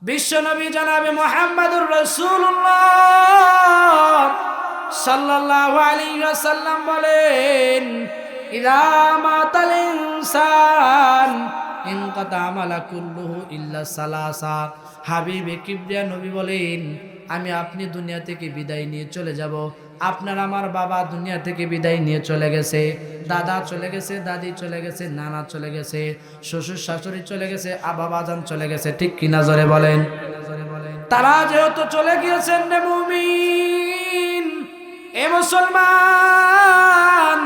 বিশ্বনবী জনাবে মুহাম্মদুর রাসূলুল্লাহ সাল্লাল্লাহু আলাইহি ওয়াসাল্লাম বলেন, ইযা মাতাল ইনসান ইনকাতা আমালা কুল্লুহু ইল্লা সালাসা। হাবিবে কিবরিয়া নবী বলেন, আমি আপনি দুনিয়া থেকে বিদায় নিয়ে চলে যাব। আপনার আমার বাবা দুনিয়া থেকে বিদায় নিয়ে চলে গেছে, দাদা চলে গেছে, দাদি চলে গেছে, নানা চলে গেছে, শ্বশুর শাশুড়ি চলে গেছে, বাবাজান চলে গেছে, ঠিক কিনা জোরে বলেন। তারা যেহেতু চলে গিয়েছেন রে মুমিন, এ মুসলমান,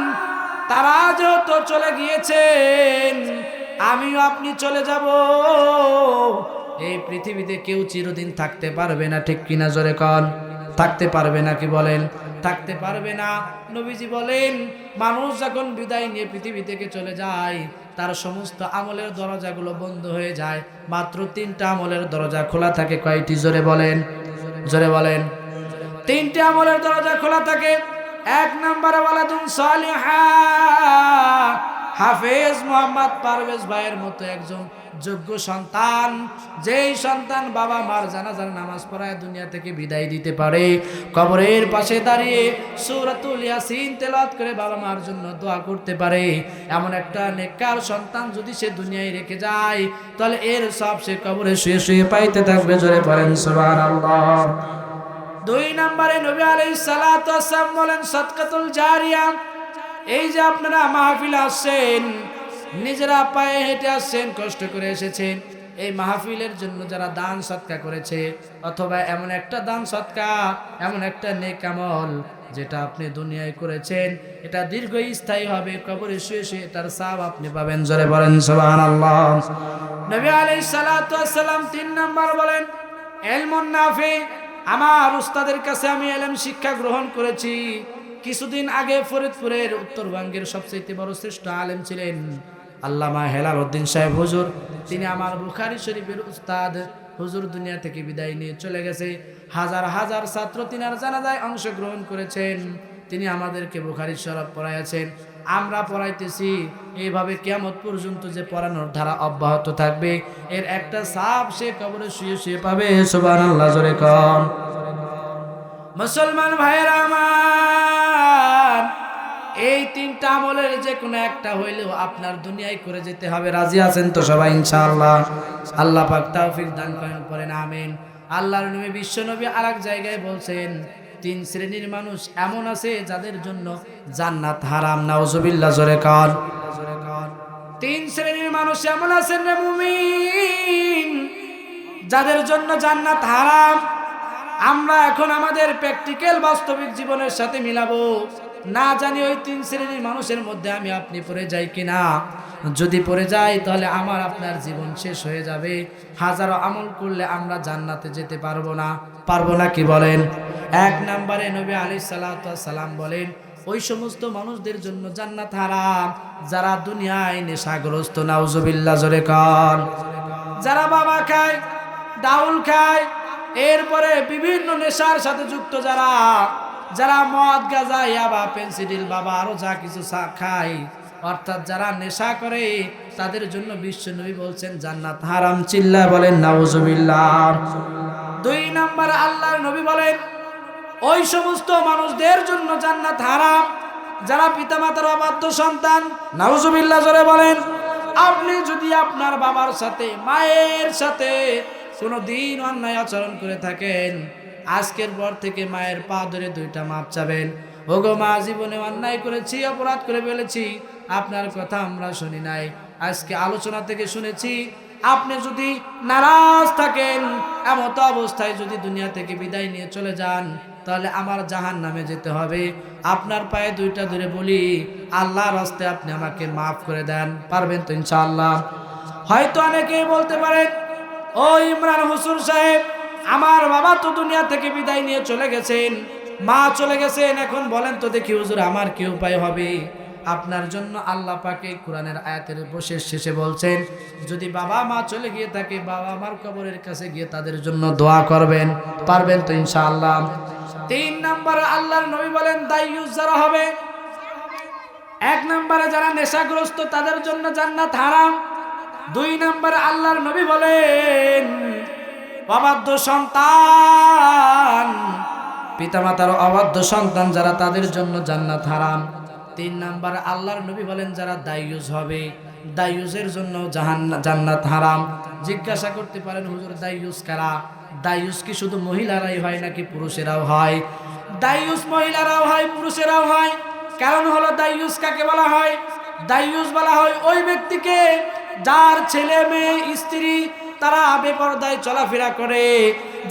তারা যেহেতু চলে গিয়েছেন, আমিও আপনি চলে যাব। এই পৃথিবীতে কেউ চিরদিন থাকতে পারবে না, ঠিক কিনা জোরে কন। থাকতে পারবে না, কি বলেন? থাকতে পারবে না। নবীজি বলেন, মানুষ যখন বিদায় নিয়ে পৃথিবী থেকে চলে যায়, তার সমস্ত আমলের দরজাগুলো বন্ধ হয়ে যায়, মাত্র 3টা আমলের দরজা খোলা থাকে। কয়টি? জোরে বলেন, জোরে বলেন। 3টে আমলের দরজা খোলা থাকে। 1 নম্বরে ওয়ালাদুন সালিহা, হাফেজ মোহাম্মদ পারভেজ ভাইয়ের মতো একজন যোগ্য সন্তান, যেই সন্তান বাবা মার জানাজার নামাজ পড়ায় দুনিয়া থেকে বিদায় দিতে পারে, কবরের পাশে দাঁড়িয়ে সূরাতুল ইয়াসিন তেলাওয়াত করে বাবা মার জন্য দোয়া করতে পারে, এমন একটা নেককার সন্তান যদি সে দুনিয়ায় রেখে যায়, তাহলে এর সব সে কবরে শুয়ে শুয়ে পাইতে থাকবে। জোরে পড়েন সুবহানাল্লাহ। 2 নম্বরে নবী আলাইহিস সালাতু ওয়াস সালাম বলেন, সাদকাতুল জারিয়া। এই যে আপনারা মাহফিল আসছেন, নিজেরা পায়ে হেঁটে আসছেন, কষ্ট করে এসেছেন, এই মাহফিলের জন্য যারা দান সৎকা করেছে, অথবা এমন একটা দান সৎকা, এমন একটা নেক আমল যেটা আপনি দুনিয়ায় করেছেন, এটা দীর্ঘস্থায়ী হবে, কবরে শুয়ে শুয়ে এটার সওয়াব আপনি পাবেন। জোরে বলেন সুবহানাল্লাহ। নবী আলাইহিস সালাতু ওয়াস সালাম 3 নাম্বার বলেন, ইলমুন নাফি। আমার উস্তাদের কাছে আমি ইলম শিক্ষা গ্রহণ করেছি। কিছুদিন আগে ফরিদপুরের উত্তরবঙ্গের সবচেয়ে বড় শ্রেষ্ঠ আলেম ছিলেন আল্লামা হেলাল উদ্দিন সাহেব হুজুর। তিনি আমার বুখারী শরীফের উস্তাদ। হুজুর দুনিয়া থেকে বিদায় নিয়ে চলে গেছে। হাজার হাজার ছাত্র তিনার জানাজায় অংশগ্রহণ করেছেন। তিনি আমাদেরকে বুখারী শরীফ পড়াইয়াছেন, আমরা পড়াইতেছি। এইভাবে কিয়ামত পর্যন্ত যে পড়ানোর ধারা অব্যাহত থাকবে, এর একটা সওয়াব সে কবরে শুয়ে শুয়ে পাবে। সুবহানাল্লাহ, জোরে কোন। মুসলমান ভাইয়েরা আমার, এই 3টা আমলের যে কোনো একটা হইলেও আপনার দুনিয়ায় করে যেতে হবে। রাজি আছেন তো সবাই ইনশাআল্লাহ? আল্লাহ পাক তৌফিক দান করেন, পড়েন আমিন। আল্লাহর নবী বিশ্ব নবী আরেক জায়গায় বলছেন, 3 শ্রেণীর মানুষ এমন আছে যাদের জন্য জান্নাত হারাম। নাউজুবিল্লাহ, জোরে কোন। 3 শ্রেণীর মানুষ এমন আছেন রে মুমিন, যাদের জন্য জান্নাত হারাম। আমরা এখন আমাদের প্র্যাকটিক্যাল বাস্তবিক জীবনের সাথে মিলাবো, না জানি ওই 3 শ্রেণীর মানুষের মধ্যে আমি আপনি পড়ে যাই কিনা। যদি পড়ে যাই, তাহলে আমার আপনার জীবন শেষ হয়ে যাবে। হাজারো আমল করলে আমরা জান্নাতে যেতে পারবো না। পারবো না, কি বলেন? 1 নম্বরে নবী আলাইহিস সালাতু ওয়াস সালাম বলেন, ওই সমস্ত মানুষদের জন্য জান্নাত হারাম যারা দুনিয়ায় নেশাগ্রস্ত। নাউজুবিল্লাহ, জোরে কোন। যারা বাবা খায়, ডাউল খায়, এরপরে বিভিন্ন নেশার সাথে যুক্ত, যারা মদ, গাঁজা, ইয়াবা, পেন্সিডিল, বাবা আরো যা কিছু খায়, অর্থাৎ যারা নেশা করে, তাদের জন্য বিশ্বনবী বলছেন জান্নাত হারাম। চিল্লা বলেন নাউজুবিল্লাহ। 2 নম্বর আল্লাহর নবী বলেন, ওই সমস্ত মানুষদের জন্য জান্নাত হারাম যারা পিতামাতার অবাধ্য সন্তান। নাউজুবিল্লাহ, জোরে বলেন। আপনি যদি আপনার বাবার সাথে, মায়ের সাথে কোনো দিন অন্যায় আচরণ করে থাকেন, আজকের পর থেকে মায়ের পা ধরে 2টা মাপ চাবেন। ওগো মা, জীবনে অন্যায় করেছি, অপরাধ করে ফেলেছি, আপনার কথা আমরা শুনি নাই, আজকে আলোচনা থেকে শুনেছি। আপনি যদি নারাজ থাকেন, এমত অবস্থায় যদি দুনিয়া থেকে বিদায় নিয়ে চলে যান, তাহলে আমার জাহান্নামে যেতে হবে। আপনার পায়ে 2টা ধরে বলি, আল্লাহর রাস্তায় আপনি আমাকে মাফ করে দেন। পারবেন তো ইনশাআল্লাহ? হয়তো অনেকেই বলতে পারেন, ও ইমরান হুসুর সাহেব, আমার বাবা তো দুনিয়া থেকে বিদায় নিয়ে চলে গেছেন, মা চলে গেছেন, এখন বলেন তো দেখি হুজুর আমার কি উপায় হবে? আপনার জন্য আল্লাহ পাক এই কোরআনের আয়াতের শেষে বলছেন, যদি বাবা মা চলে গিয়ে থাকে, বাবা মার কবরের কাছে গিয়ে তাদের জন্য দোয়া করবেন। পারবেন তো ইনশাআল্লাহ? 3 নম্বর আল্লাহর নবী বলেন, দায়ুস যারা হবে, 1 নম্বরে যারা নেশাগ্রস্ত, তাদের জন্য জান্নাত হারাম। 2 নম্বরে আল্লাহর নবী বলেন, অবাধ্য সন্তান, পিতামাতার অবাধ্য সন্তান যারা, তাদের জন্য জান্নাত হারাম। 3 নাম্বার, আল্লাহর নবী বলেন যারা দায়ুস হবে, দায়ুসের জন্য জান্নাত হারাম। জিজ্ঞাসা করতে পারেন হুজুর দায়ুস কারা? দায়ুস কি শুধু মহিলারাই হয় নাকি পুরুষেরাও হয়? দায়ুস মহিলারাও হয়, পুরুষেরাও হয়। কারণ হলো দায়ুস কাকে বলা হয়? দায়ুস বলা হয় ওই ব্যক্তিকে যার ছেলে মেয়ে স্ত্রী তারা বেপরদায় চলাফেরা করে,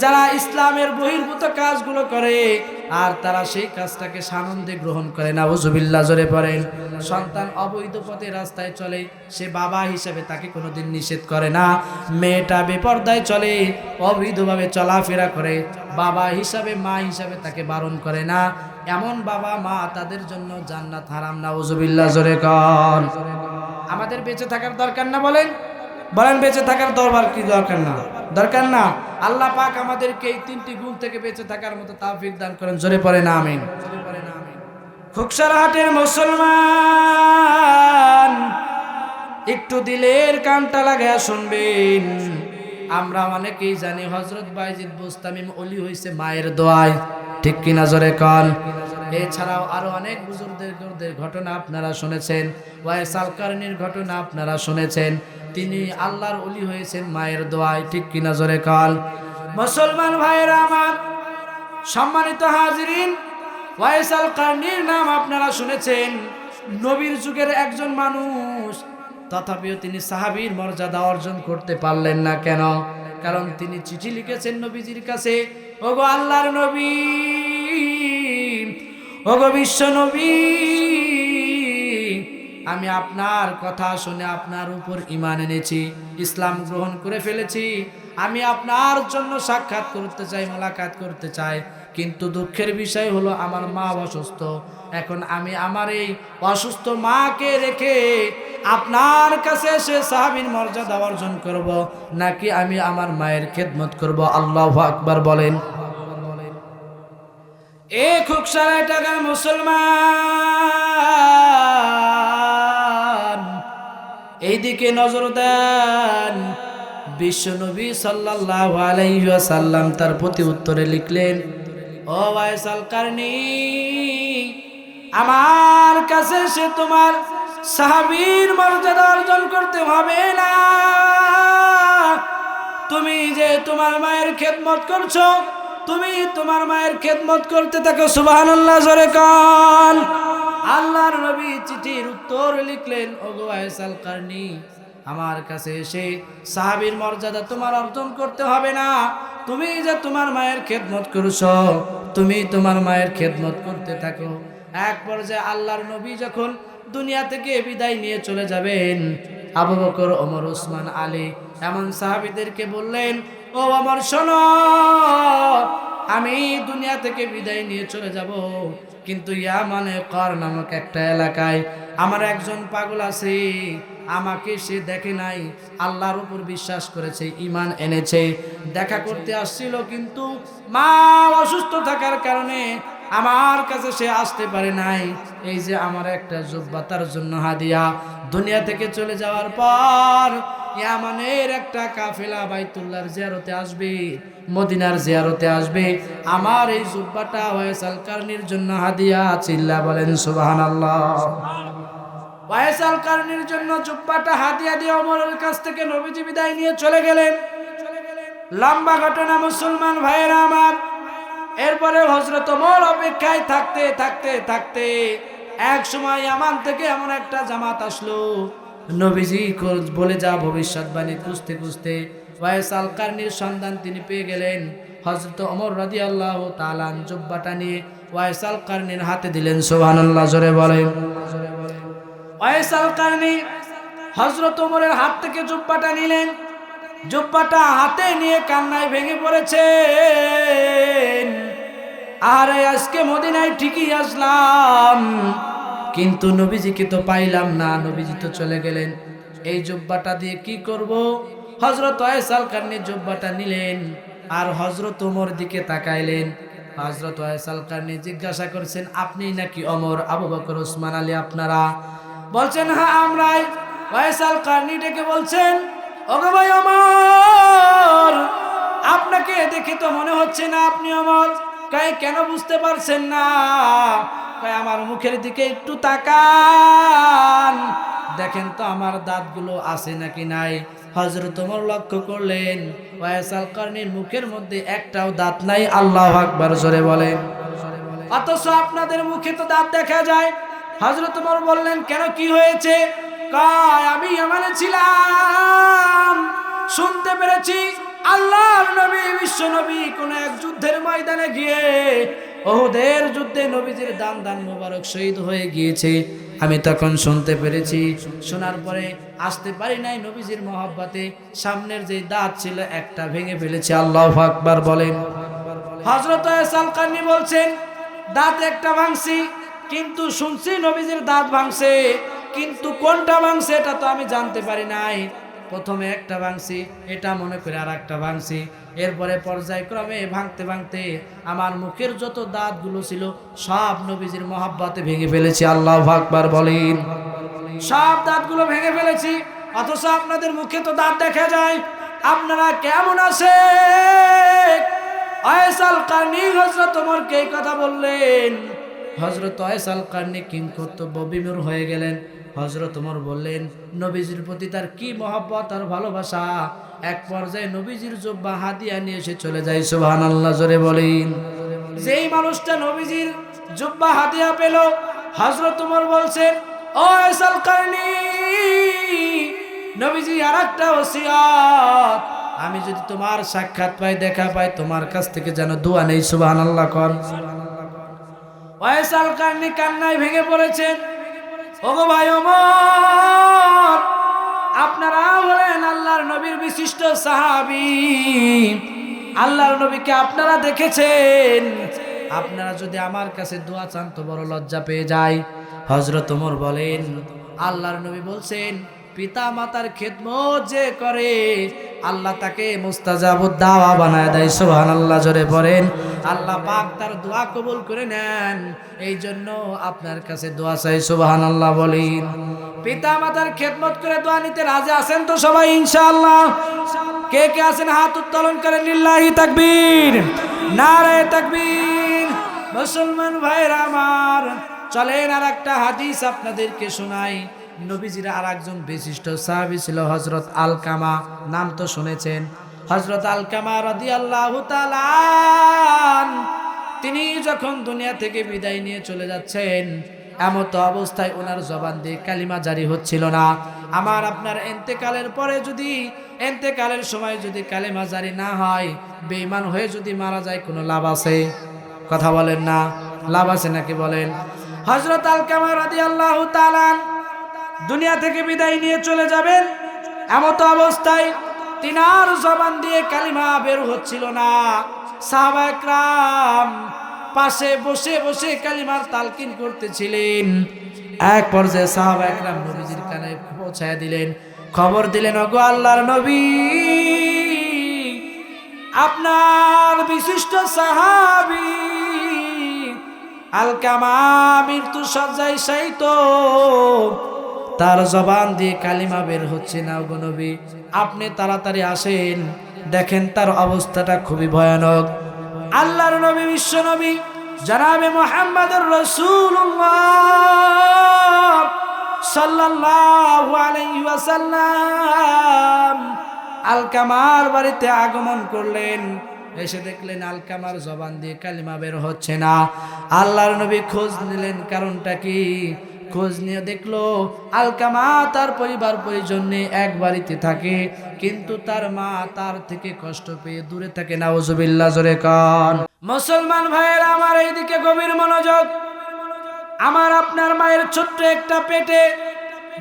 যারা ইসলামের বহির্ভূত কাজগুলো করে আর তারা সেই কাজটাকে সানন্দে গ্রহণ করে। নাউজুবিল্লাহ, জোরে পড়েন। সন্তান অবৈধ পথে রাস্তায় চলে, সে বাবা হিসেবে তাকে কোনোদিন নিষেধ করে না। মেয়েটা বেপরদায় চলে, অবৈধভাবে চলাফেরা করে, বাবা হিসাবে মা হিসাবে তাকে বারণ করে না। এমন বাবা মা, তাদের জন্য জান্নাত হারাম। নাউজুবিল্লাহ, জোরে কর। আমাদের বেঁচে থাকার দরকার না? বলেন বলেন, বেঁচে থাকার দরবার কি দরকার না? দরকার না। আল্লাহ পাক আমাদেরকে এই 3টি গুণ থেকে বেঁচে থাকার মতো তৌফিক দান করেন। জোরে পড়েন আমিন। খুকসারহাটের মুসলমান, একটু দিলের কানটা লাগায়া শুনবেন। আমরা অনেকেই জানি হযরত বায়জিদ বুস্তামি ওলি হইছে মায়ের দোয়ায়, ঠিক কিনা? জোরে কন। এছাড়াও আরো অনেক বুজুর্গদের ঘটনা আপনারা শুনেছেন, ওয়াইস আল কারনির ঘটনা আপনারা শুনেছেন। তিনি আল্লাহর ওলি হয়েছেন মায়ের দোয়ায়, ঠিক কিনা? জোরে কন। মুসলমান ভাইয়েরা আমার, সম্মানিত হাজিরিন, ওয়াইস আল কারনির নাম আপনারা শুনেছেন। নবীর যুগের একজন মানুষ, তথাপিও তিনি সাহাবীর মর্যাদা অর্জন করতে পারলেন না। কেন? কারণ তিনি চিঠি লিখেছেন নবীজির কাছে, ওগো আল্লাহর নবী, ওগো বিশ্ব নবী, আমি আপনার কথা শুনে আপনার উপর ঈমান এনেছি, ইসলাম গ্রহণ করে ফেলেছি। আমি আপনার জন্য সাক্ষাৎ করতে চাই, মোলাকাত করতে চাই। কিন্তু দুঃখের বিষয় হলো আমার মা অসুস্থ। এখন আমি আমার এই অসুস্থ মাকে রেখে আপনার কাছে এসে সাহাবীর মর্যাদা অর্জন করব, নাকি আমি আমার মায়ের খেদমত করব? আল্লাহু আকবার বলেন। এ খুকসারা টাকার মুসলমান, এইদিকে নজর দেন। বিশ্বনবী সাল্লাল্লাহু আলাইহি ওয়াসাল্লাম তার প্রতি উত্তরে লিখলেন, ও ওয়াইস আল কারনি, আমার কাছে সে তোমার সাহাবীর মর্যাদা অর্জন করতে হবে না। তুমি যে তোমার মায়ের খেদমত করছো, তুমি তোমার মায়ের খেদমত করতে থাকো। সুবহানাল্লাহ, জোরে কান। আল্লাহর নবী চিঠির উত্তর লিখলেন, ওগো ওয়াইস আল কারনি, আমার কাছে এসে সাহাবীর মর্যাদা তোমার অর্জন করতে হবে না। তুমি যে তোমার মায়ের খেদমত করছো, তুমি তোমার মায়ের খেদমত করতে থাকো। এক পর্যায়ে আল্লাহর নবী যখন দুনিয়া থেকে বিদায় নিয়ে চলে যাবেন, আবু বকর, ওমর, উসমান, আলী এমন সাহাবীদেরকে বললেন, ও আমার শোনো, আমি দুনিয়া থেকে বিদায় নিয়ে চলে যাব, কিন্তু ইয়ামানে কর নামক একটা এলাকায় আমার একজন পাগল আছে। আমাকে সে দেখে নাই, আল্লাহর উপর বিশ্বাস করেছে, ঈমান এনেছে, দেখা করতে আসছিল, কিন্তু মা অসুস্থ থাকার কারণে আমার কাছে সে আসতে পারে নাই। এই যে আমার একটা জুব্বা তার জন্য হাদিয়া। দুনিয়া থেকে চলে যাওয়ার পর ইয়ামানের একটা কাফেলা বাইতুল্লাহর জিয়ারতে আসবে, মদিনার জিয়ারতে আসবে, আমার এই জুব্বাটা ওয়াইস আল কারনির জন্য হাদিয়া। চিল্লা বলেন সুবহানাল্লাহ। ওয়াইস আল কারনির জন্য জুব্বাটা হাদিয়া দিয়ে ওমরের কাছ থেকে নবীজি বিদায় নিয়ে চলে গেলেন। লম্বা ঘটনা মুসলমান ভাইয়েরা আমার। এরপরে হযরত ওমর অপেক্ষায় থাকতে থাকতে থাকতে এক সময় ইয়ামান থেকে এমন একটা জামাত আসলো, নবীজি বলে যা ভবিষ্যৎবাণী খুঁজতে খুঁজতে ওয়াইস আল কারনির সন্ধান তিনি পেয়ে গেলেন। হযরত ওমর রাদিয়াল্লাহু তাআলা জুব্বাটা নিয়ে ওয়াইস আল কারনির হাতে দিলেন। সুবহানাল্লাহ, জোরে বলেন। ওয়াইস আল কারনি হযরত ওমরের হাত থেকে জুব্বাটা নিলেন। জুব্বাটা হাতে নিয়ে কান্নায় ভেঙে পড়েছেন। আরে আজকে মদিনায় ঠিকই আসলাম, কিন্তু নবীজিকে তো পাইলাম না, নবীজি তো চলে গেলেন। এই জুব্বাটা দিয়ে কি করব? হযরত ওয়াইস আল কারনি জুব্বাটা নিলেন আর হযরত ওমর দিকে তাকাইলেন। হযরত ওয়াইস আল কারনি জিজ্ঞাসা করছেন, আপনি নাকি ওমর, আবু বকর, উসমান, আলী আপনারা? বলছেন, হ্যাঁ আমরাই। ওয়াইস আল কারনি ডেকে বলছেন, ওগো ভাই ওমর, আপনাকে দেখে তো মনে হচ্ছে না আপনি অমর। কেন বুঝতে পারছেন না? আমার মুখের দিকে একটু তাকান, দেখেন তো আমার দাঁতগুলো আছে নাকি নাই। হযরত ওমর লক্ষ্য করলেন ওয়াইস আল কারনীর মুখের মধ্যে একটাও দাঁত নাই। আল্লাহু আকবার জোরে বলেন। অথচ আপনাদের মুখে তো দাঁত দেখা যায়। হযরত ওমর বললেন, কেন, কি হয়েছে? আমি ইয়ামানে ছিলাম, শুনতে পেরেছি আল্লাহর নবী বিশ্ব নবী কোন এক যুদ্ধের ময়দানে গিয়ে ওহুদের যুদ্ধে নবীজির দান মোবারক শহীদ হয়ে গিয়েছে। আমি তখন শুনতে পেরেছি, শোনার পরে আসতে পারি নাই। নবীজির মহব্বতে সামনের যে দাঁত ছিল একটা ভেঙে ফেলেছে। আল্লাহু আকবার বলেন। হযরত ওয়াইস আল কারনী বলছেন, দাঁত একটা ভাঙছি, কিন্তু শুনছি নবীজির দাঁত ভাঙছে, কিন্তু কোনটা ভাঙছে এটা তো আমি জানতে পারি নাই। প্রথমে একটা ভাঙছি, এটা মনে করে আর একটা ভাঙছি, এরপরে পর্যায়ক্রমে ভাঙতে ভাঙতে আমার মুখের যত দাঁতগুলো ছিল সব নবীজির মহব্বতে ভেঙে ফেলেছি। আল্লাহু আকবার বলেন। সব দাঁতগুলো ভেঙে ফেলেছি, অথচ আপনাদের মুখে তো দাঁত দেখা যায়। আপনারা কেমন আছেন? ওয়াইস আল কারনী হযরত ওমরকে এই কথা বললেন। হযরত ওয়াইস আল কারনী কিংকর্তব্য বিমূঢ় হয়ে গেলেন। হযরত ওমর বললেন, নবীজির প্রতি তার কি মহব্বত আর ভালোবাসা। এক পর্যায়ে নবীজির জুব্বা হাদিয়া নিয়ে এসে চলে যায়। সুবহানাল্লাহ জোরে বলেন। যেই মানুষটা নবীজির জুব্বা হাদিয়া পেল, হযরত ওমর বলছেন, ও ওয়াইস আল কারনী, নবীজি আরেকটা ওসিয়ত, আমি যদি তোমার সাক্ষাৎ পাই, দেখা পাই, তোমার কাছ থেকে যেন দোয়া নেই। সুবহানাল্লাহ কোন। ওয়াইস আল কারনী কান্নায় ভেঙে পড়েছেন। ওগো ভাই ওমর, আপনারা হলেন আল্লাহর নবীর বিশিষ্ট সাহাবী, আল্লাহর নবীকে আপনারা দেখেছেন, আপনারা যদি আমার কাছে দোয়া চান তো বড় লজ্জা পেয়ে যায়। হযরত ওমর বলেন, আল্লাহর নবী বলছেন, পিতা মাতার খেদমত যে করে আল্লাহ তাকে মুস্তাজাবুদ দাওয়া বানায় দেয়। সুবহানাল্লাহ জোরে পড়েন। আল্লাহ পাক তার দোয়া কবুল করে নেন, এই জন্য আপনার কাছে দোয়া চাই। সুবহানাল্লাহ বলেন। পিতা মাতার খেদমত করে দোয়া নিতে রাজি আছেন তো সবাই ইনশাআল্লাহ? কে কে আছেন হাত উত্তোলন করেন। লিল্লাহি তাকবীর, নারায়ে তাকবীর। মুসলমান ভাইরা আমার, চলেন আর একটা হাদিস আপনাদেরকে শোনাই। নবীজির আর একজন বিশিষ্ট সাহাবী ছিল হযরত আলকামা, নাম তো শুনেছেন। হযরত আলকামা রাদিয়াল্লাহু তাআলা, তিনি যখন দুনিয়া থেকে বিদায় নিয়ে চলে যাচ্ছেন, এমত অবস্থায় ওনার জবান দিয়ে কালিমা জারি হচ্ছিল না। আমার আপনার ইন্তেকালের পরে যদি, ইন্তেকালের সময় যদি কালিমা জারি না হয়, বেঈমান হয়ে যদি মারা যায়, কোনো লাভ আছে? কথা বলেন না, লাভ আছে নাকি বলেন? হযরত আলকামা রাদিয়াল্লাহু তাআলা দুনিয়া থেকে বিদায় নিয়ে চলে যাবেন, এমত অবস্থায় তিনার জবান দিয়ে কালিমা বের হচ্ছিল না। সাহাবায়ে কেরাম পাশে বসে বসে কালিমার তালকিন করতেছিলেন। এক পর্যায়ে সাহাবায়ে কেরাম নবীজির কানে পৌঁছায় দিলেন, খবর দিলেন, ওগো আল্লাহর নবী, আপনার বিশিষ্ট সাহাবী আলকামা মৃত্যু সজ্জায় শায়িত, তার জবান দিয়ে কালিমা বের হচ্ছে না। ওগো নবী, আপনি তাড়াতাড়ি আসেন, দেখেন তার অবস্থাটা খুবই ভয়ানক। আল্লাহর নবী, বিশ্ব নবী জনাবে মুহাম্মদুর রাসূলুল্লাহ সাল্লাল্লাহু আলাইহি ওয়াসাল্লাম আলকামার বাড়িতে আগমন করলেন। এসে দেখলেন আলকামার জবান দিয়ে কালিমা বের হচ্ছে না। আল্লাহর নবী খোঁজ নিলেন, কারণটা কি? খোঁজ নিয়ে দেখলো আলকামা তার পরিবার পরিজন নিয়ে এক বাড়িতে থাকে, কিন্তু তার মা তার থেকে কষ্ট পেয়ে দূরে থাকে। নাউজুবিল্লাহ জোরে কান। মুসলমান ভাইয়েরা আমার, এইদিকে গভীর মনোযোগ। আমার আপনার মায়ের ছোট্ট একটা পেটে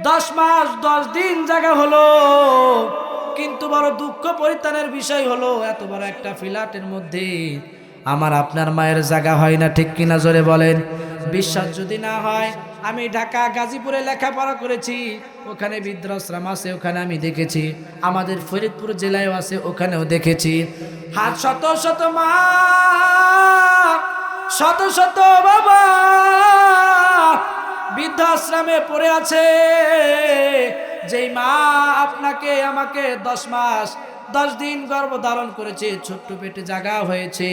10 মাস 10 দিন জায়গা হলো, কিন্তু বড় দুঃখ পরিত্রাণের বিষয় হলো এত বড় একটা ফ্ল্যাটের মধ্যে আমার আপনার মায়ের জায়গা হয় না। ঠিক কিনা জোরে বলেন। বিশ্বাস যদি না হয়, আমি ঢাকা গাজীপুরে লেখাপড়া করেছি, ওখানে বৃদ্ধাশ্রম আছে, ওখানে আমি দেখেছি। আমাদের ফরিদপুর জেলায়ও আছে, ওখানেও দেখেছি। হাত শত শত মা, শত শত বাবা বৃদ্ধাশ্রমে পড়ে আছে। যেই মা আপনাকে আমাকে 10 মাস 10 দিন গর্ভ ধারণ করেছে, ছোট্ট পেটে জায়গা হয়েছে,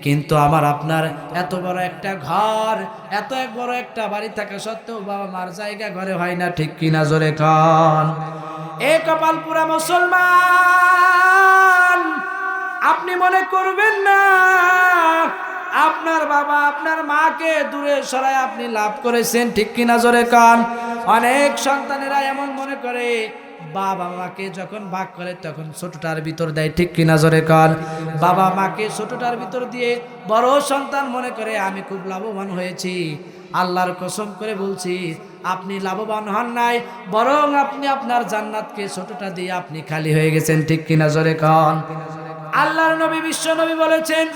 কিন্তু আমার আপনার এত বড় একটা ঘর, এত এক বড় একটা বাড়ি থাকা সত্ত্বেও বাবা মার জায়গা ঘরে হয় না, ঠিক কিনা জোরে কান। এ কপাল পুরা মুসলমান, আপনি মনে করবেন না আপনার বাবা আপনার মাকে দূরে সরায় আপনি লাভ করেছেন, ঠিক কিনা জোরে কান। অনেক সন্তানেরা এমন মনে করে বাবা মাকে যখন ভাগ করে তখন ছোটটার ভিতর দেয়, ঠিক কিনা জোরে কান। বাবা মাকে ছোটটার ভিতর দিয়ে বড় সন্তান মনে করে আমি খুব লাভবান হয়েছি। আল্লাহর কসম করে বলছি আপনি লাভবান হন নাই, বরং আপনি আপনার জান্নাতকে ছোটটা দিয়ে আপনি খালি হয়ে গেছেন, ঠিক কিনা জোরে কান। আল্লাহর নবী বিশ্ব নবী বলেছেন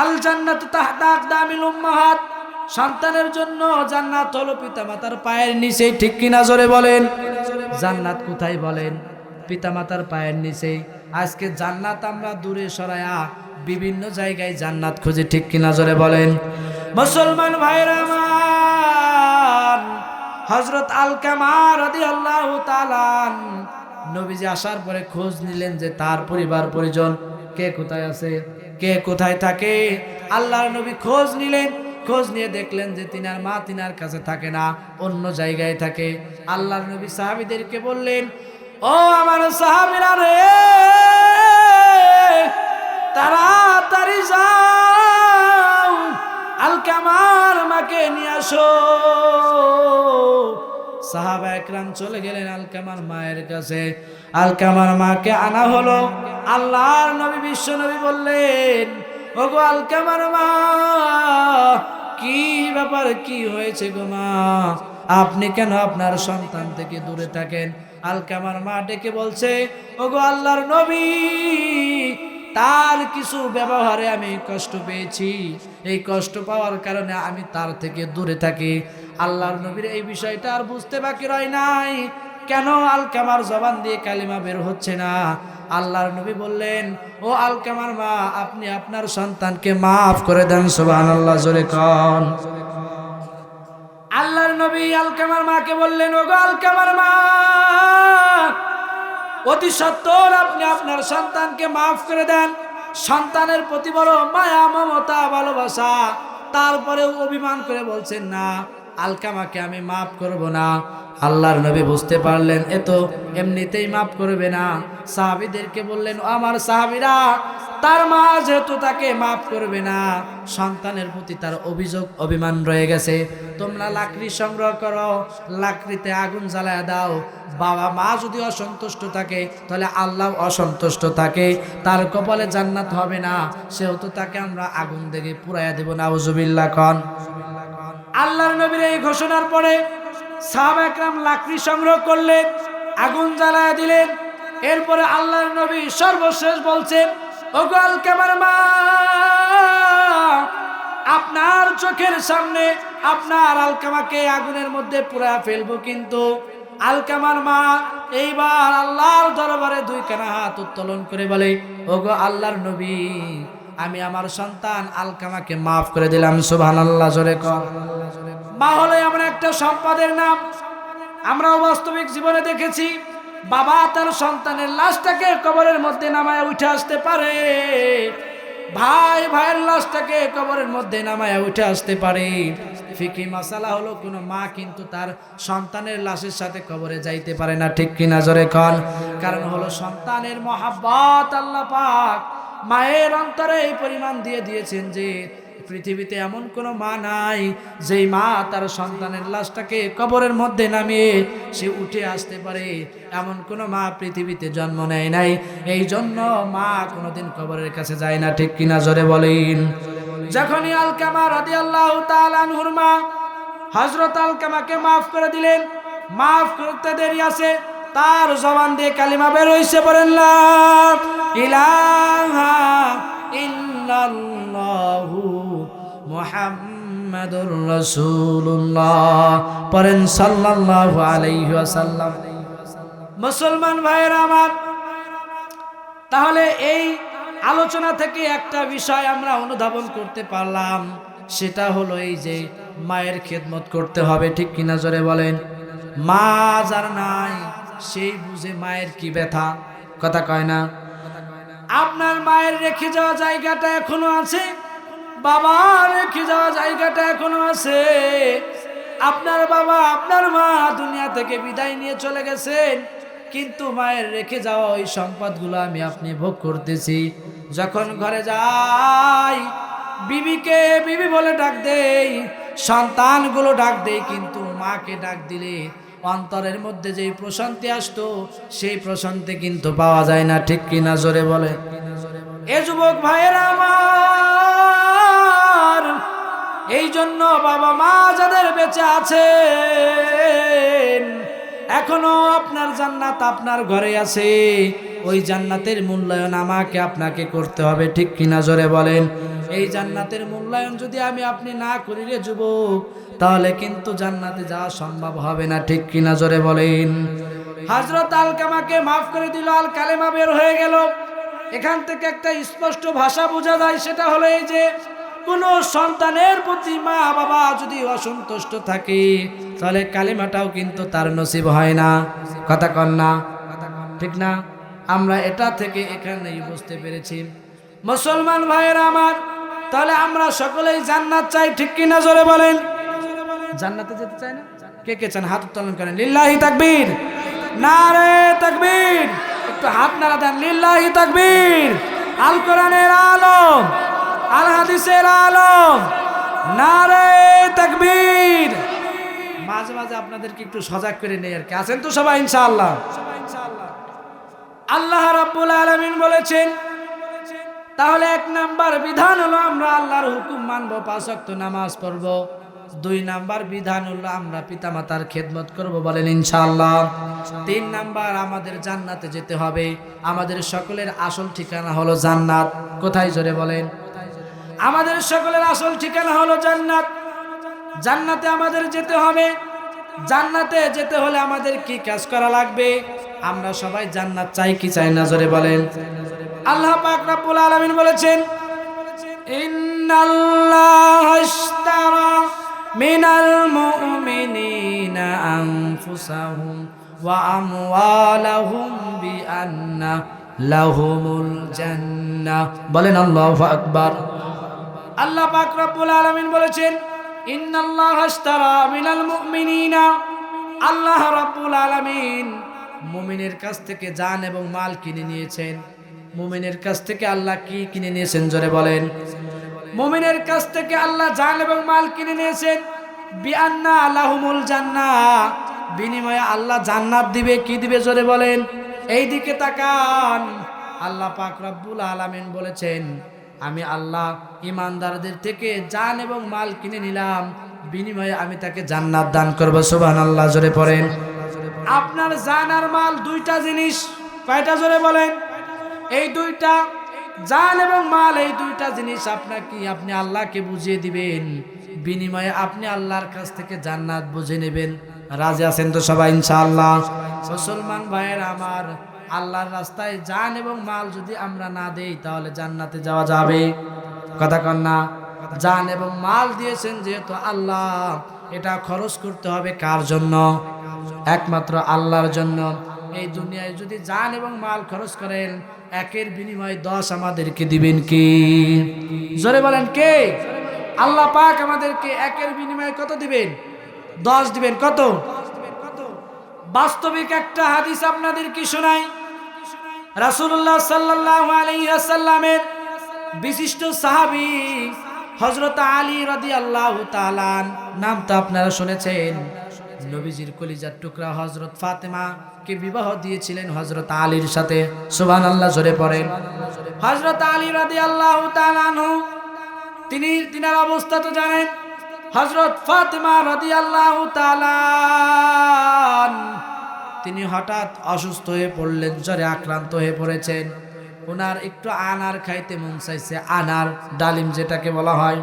আল জান্নাতু তাহতা আকদামিল উম্মাহাত, সন্তানের জন্য জান্নাত হলো পিতামাতার পায়ের নিচে, ঠিক কিনা জোরে বলেন। জান্নাত কোথায় বলেন? পিতামাতার পায়ের নিচে। আজকে জান্নাত আমরা দূরে সরায়া বিভিন্ন জায়গায় জান্নাত খুঁজি, ঠিক কিনা জোরে বলেন। মুসলমান ভাইরা আমার, হযরত আলকামা রাদিয়াল্লাহু তাআলা নবীজি আসার পরে খোঁজ নিলেন যে তার পরিবার পরিজন কে কোথায় আছে, কে কোথায় থাকে। আল্লাহর নবী খোঁজ নিলেন, খোঁজ নিয়ে দেখলেন যে তিনার মা তিনার কাছে থাকে না, অন্য জায়গায় থাকে। আল্লাহর নবী সাহাবীদেরকে বললেন, ও আমার সাহাবীরা রে, তাড়াতাড়ি যাও আলকামার মাকে নিয়ে আসো। সাহাবা একরাম চলে গেলেন আলকামার মায়ের কাছে। আলকামার মাকে আনা হলো। আল্লাহর নবী বিশ্ব নবী বললেন, ওগো আলকামার মা, কি ব্যাপার, কি হয়েছে গো মা, আপনি কেন আপনার সন্তান থেকে দূরে থাকেন? আলকামার মা ডেকে বলছে, ওগো আল্লাহর নবী, তার কিছু ব্যবহারে আমি কষ্ট পেয়েছি, এই কষ্ট পাওয়ার কারণে আমি তার থেকে দূরে থাকি। আল্লাহর নবীর এই বিষয়টা আর বুঝতে বাকি রয় নাই, কেন আলকামার জবান দিয়ে কালিমা বের হচ্ছে না। আল্লাহর নবী বললেন, ও আলকামার মা, আপনি আপনার সন্তানকে মাফ করে দেন, সুবহানাল্লাহ জোরে কোন। আল্লাহর নবী আলকামার মাকে বললেন, ওগো আলকামার মা, অতি সত্বর আপনি আপনার সন্তানকে মাফ করে দেন। সন্তানের প্রতি বড় মায়া মমতা ভালোবাসা, তারপরেও অভিমান করে বলছেন না, আলকামাকে আমি মাফ করব না। আল্লাহর নবী বুঝতে পারলেন এ তো এমনিতেই মাফ করবে না। সাহাবীদেরকে বললেন, আমার সাহাবীরা, তার মা যেহেতু তাকে মাফ করবে না, সন্তানের প্রতি তার অভিযোগ অভিমান রয়ে গেছে, তোমরা লাকড়ি সংগ্রহ করো, লাকড়িতে আগুন জ্বালায় দাও। বাবা মা যদি অসন্তুষ্ট থাকে তাহলে আল্লাহ অসন্তুষ্ট থাকে, তার কপালে জান্নাত হবে না, সেহেতু তাকে আমরা আগুন দেখে পুরাইয়া দেব, নাউজুবিল্লাহ কন। আল্লাহর নবীর এই ঘোষণার পরে সাহাবা একরাম লাকড়ি সংগ্রহ করলেন, আগুন জ্বালায় দিলেন। এরপরে আল্লাহর নবী সর্বশেষ বলছেন, ওগো আলকামার মা, আপনার চোখের সামনে আপনার আলকামাকে আগুনের মধ্যে পুরা ফেলবো, কিন্তু আলকামার মা এইবার আল্লাহর দরবারে দুইখানা হাত উত্তোলন করে বলে, ওগো আল্লাহর নবী, আমি আমার সন্তান আলকামাকে মাফ করে দিলাম, সুবহানাল্লাহ জোরে কর। মা হলো এমন একটা সম্পদের নাম, আমরাও বাস্তবিক জীবনে দেখেছি। বাবা তার সন্তানের লাশটাকে কবরের মধ্যে নামায় উঠে আসতে পারে, ভাই ভাইয়ের লাশটাকে কবরের মধ্যে নামায় উঠে আসতে পারে। ফিকি মাসালা হলো, কোনো মা কিন্তু তার সন্তানের লাশের সাথে কবরে যাইতে পারে না, ঠিক কিনা জোরে কন। কারণ হলো সন্তানের মহাব্বত আল্লাহ পাক মায়ের অন্তরে এই পরিমাণ দিয়ে দিয়েছেন যে পৃথিবীতে এমন কোনো মা নাই যেই মা তার সন্তানের লাশটাকে কবরের মধ্যে নামিয়ে সে উঠে আসতে পারে, এমন কোনো মা পৃথিবীতে জন্ম নেয় নাই। এই জন্য মা কোনোদিন কবরের কাছে যায় না, ঠিক কিনা জোরে বলেন। যখনই আলকামা রাদিয়াল্লাহু তাআলা আনহুর মা হযরত আলকামাকে মাফ করে দিলেন, মাফ করতে দেরি আছে, তার জবান দিয়ে কালিমা বের হইছে, বলেন লা ইলাহা ইল্লাল্লাহু মুহাম্মাদুর রাসূলুল্লাহ, পড়েন সাল্লাল্লাহু আলাইহি ওয়াসাল্লাম। মুসলমান ভাইয়েরা আমার, তাহলে এই আলোচনা থেকে একটা বিষয় আমরা অনুধাবন করতে পারলাম, সেটা হলো এই যে মায়ের খেদমত করতে হবে, ঠিক কিনা জোরে বলেন। মা যার নাই সেই বুঝে মায়ের কি ব্যথা, কথা কয় না। আপনার মায়ের রেখে যাওয়া জায়গাটা এখনো আছে, বাবার রেখে যাওয়া জায়গাটা এখনো আছে। আপনার বাবা আপনার মা দুনিয়া থেকে বিদায় নিয়ে চলে গেছেন, কিন্তু মায়ের রেখে যাওয়া ওই সম্পদগুলো আমি আপনি ভোগ করতেছি। যখন ঘরে যাই বিবিকে বিবি বলে ডাক দেই, সন্তানগুলো ডাক দেই, কিন্তু মাকে ডাক দিলে অন্তরের মধ্যে যেই প্রশান্তি আসতো সেই প্রশান্তি কিন্তু পাওয়া যায় না। ঠিক কিনা জোরে বলে। এ যুবক ভাইয়েরা আমার, এই জন্য বাবা মা যাদের বেঁচে আছেন এখনো আপনার জান্নাত আপনার ঘরে আছে, ওই জান্নাতের মূল্যায়ন আমাকে আপনাকে করতে হবে। ঠিক কিনা জোরে বলেন। এই জান্নাতের মূল্যায়ন যদি আমি আপনি না করি রে যুবক, তাহলে কিন্তু জান্নাতে যাওয়া সম্ভব হবে না। ঠিক কিনা জোরে বলেন। হযরত আলকামাকে মাফ করে দিল, আল কালেমা বের হয়ে গেল। এখান থেকে একটা স্পষ্ট ভাষা বোঝা যায়, সেটা হলো এই যে কোন সন্তানের প্রতি মা বাবা যদি অসন্তুষ্ট থাকে তাহলে কালেমাটাও কিন্তু তার নসিব হয় না। কথা কন না, ঠিক না? আমরা এটা থেকে এখানেই বুঝতে পেরেছি মুসলমান ভাইয়েরা আমার, তাহলে আমরা সকলেই জান্নাত চাই। ঠিক কিনা জোরে বলেন। জান্নাতে যেতে চাই না? কে কে চান হাত উত্তোলন করেন। লিল্লাহি তাকবীর, নারে তাকবীর। একটু হাত নাড়া দেন। লিল্লাহি তাকবীর। আল কোরআনের আলম, আল হাদিসের আলম, নারে তাকবীর। মাঝে মাঝে আপনাদেরকে একটু সজাগ করে নেই আর কি। আছেন তো সবাই ইনশাআল্লাহ? আল্লাহ রাব্বুল আলামিন বলেছেন, তাহলে এক নাম্বার বিধান হলো আমরা আল্লাহর হুকুম মানব, 5 ওয়াক্ত নামাজ পড়ব। 2 নাম্বার বিধান হলো আমরা পিতামাতার খেদমত করব, বলেন ইনশাআল্লাহ। 3 নাম্বার আমাদের জান্নাতে যেতে হবে। আমাদের সকলের আসল ঠিকানা হলো জান্নাত। কোথায় জোরে বলেন। আমাদের সকলের আসল ঠিকানা হলো জান্নাত। জান্নাতে আমাদের যেতে হবে। জান্নাতে যেতে হলে আমাদের কি কাজ করা লাগবে? আমরা সবাই জান্নাত চাই কি চাই না জোরে বলেন। আল্লাহ পাক রব্বুল আলামিন বলেছেন, ইন্নাল্লাহা ইশতারা মিনাল মুমিনিনা আনফুসাহুম ওয়া আমওয়ালাহুম বিআন্না লাহুমুল জান্নাহ। বলেন আল্লাহু আকবার। আল্লাহ পাক রব্বুল আলামিন বলেছেন, ইন্নাল্লাহা ইশতারা মিনাল মুমিনিনা, আল্লাহ রাব্বুল আলামিন মুমিনের কাছ থেকে জান এবং মাল কিনে নিয়েছেন। মুমিনের কাছ থেকে আল্লাহ কি কিনে নিয়েছেন জোরে বলেন। মুমিনের কাছ থেকে আল্লাহ জান এবং মাল কিনে নিয়েছেন। বিআন্না লাহুমুল জান্নাহ, বিনিময়ে আল্লাহ জান্নাত দিবে। কি দিবে জোরে বলেন। এই দিকে তাকান। আল্লাহ পাক রব্বুল আলামিন বলেছেন, আমি আল্লাহ ইমানদারদের থেকে জান এবং মাল কিনে নিলাম, বিনিময়ে আমি তাকে জান্নাত দান করব। সুবহানাল্লাহ জোরে পড়েন। আপনার জান আর মাল 2টা জিনিস। কয়টা জোরে বলেন। এই 2টা, জান এবং মাল, এই 2টা জিনিস আপনাকে আপনি আল্লাহকে বুঝিয়ে দিবেন, বিনিময়ে আপনি আল্লাহর কাছ থেকে জান্নাত বুঝে নেবেন। রাজি আছেন তো সবাই ইনশাআল্লাহ? মুসলমান ভাইয়ের আমার, আল্লাহর রাস্তায় জান এবং মাল যদি আমরা না দেই তাহলে জান্নাতে যাওয়া যাবে? কথা কন না। জান এবং মাল দিয়েছেন যেহেতু আল্লাহ, এটা খরচ করতে হবে কার জন্য? একমাত্র আল্লাহর জন্য। এই দুনিয়ায় যদি জান এবং মাল খরচ করেন, একের বিনিময়ে 10 আমাদেরকে দিবেন কি? জোরে বলেন কে? আল্লাহ পাক আমাদেরকে একের বিনিময়ে কত দিবেন? 10 দিবেন। কত? বাস্তবিক একটা হাদিস আপনাদেরকে শোনাই। রাসূলুল্লাহ সাল্লাল্লাহু আলাইহি ওয়াসাল্লামের বিশিষ্ট সাহাবী হযরত আলী রাদিয়াল্লাহু তাআলা, নাম তো আপনারা শুনেছেন। নবীজির কলিজার টুকরা হযরত ফাতেমা কে বিবাহ দিয়েছিলেন হযরত আলীর সাথে। সুবহানাল্লাহ জোরে পড়েন। হযরত আলী রাদিয়াল্লাহু তাআলা আনহু, তিনার অবস্থা তো জানেন। হযরত ফাতেমা রাদিয়াল্লাহু তাআলা তিনি হঠাৎ অসুস্থ হয়ে পড়লেন, জ্বরে আক্রান্ত হয়ে পড়েছেন। ওনার একটু আনার খাইতে মন চাইছে, আনার, ডালিম যেটাকে বলা হয়।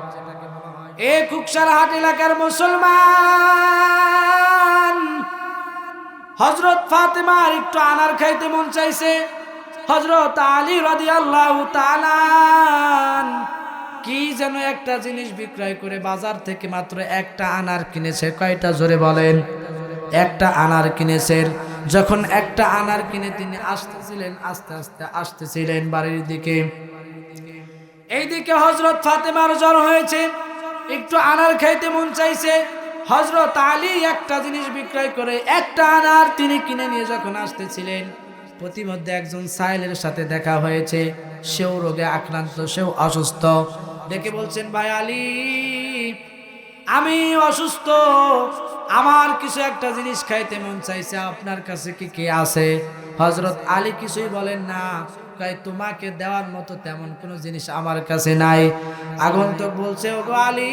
এই কুকসারহাট এলাকার মুসলমান, হযরত ফাতেমার একটু আনার খাইতে মন চাইছে। হযরত আলী রাদিয়াল্লাহু তাআলা কি যেন একটা জিনিস বিক্রয় করে বাজার থেকে মাত্র একটা আনার কিনেছে। কয়টা জোরে বলেন? একটা আনার কিনেছেন। যখন একটা আনার কিনে তিনি আসতেছিলেন, আস্তে আস্তে আসতেছিলেন বাড়ির দিকে, এইদিকে হযরত ফাতেমার জ্বর হয়েছে, একটু আনার খাইতে মন চাইছে। হযরত আলী একটা জিনিস বিক্রয় করে একটা আনার তিনি কিনে নিয়ে যখন আসতেছিলেন, প্রতিমধ্যে একজন সাহেলের সাথে দেখা হয়েছে, সেও রোগে আক্রান্ত, সেও অসুস্থ। ডেকে বলছেন, ভাই আলী, আমি অসুস্থ, আমার কিছু একটা জিনিস খাইতে মন চাইছে, আপনার কাছে কি কে আছে? হযরত আলী কিছুই বলেন না, কয় তোমাকে দেওয়ার মতো তেমন কোনো জিনিস আমার কাছে নাই। আগন্তুক বলছে, ওগো আলী,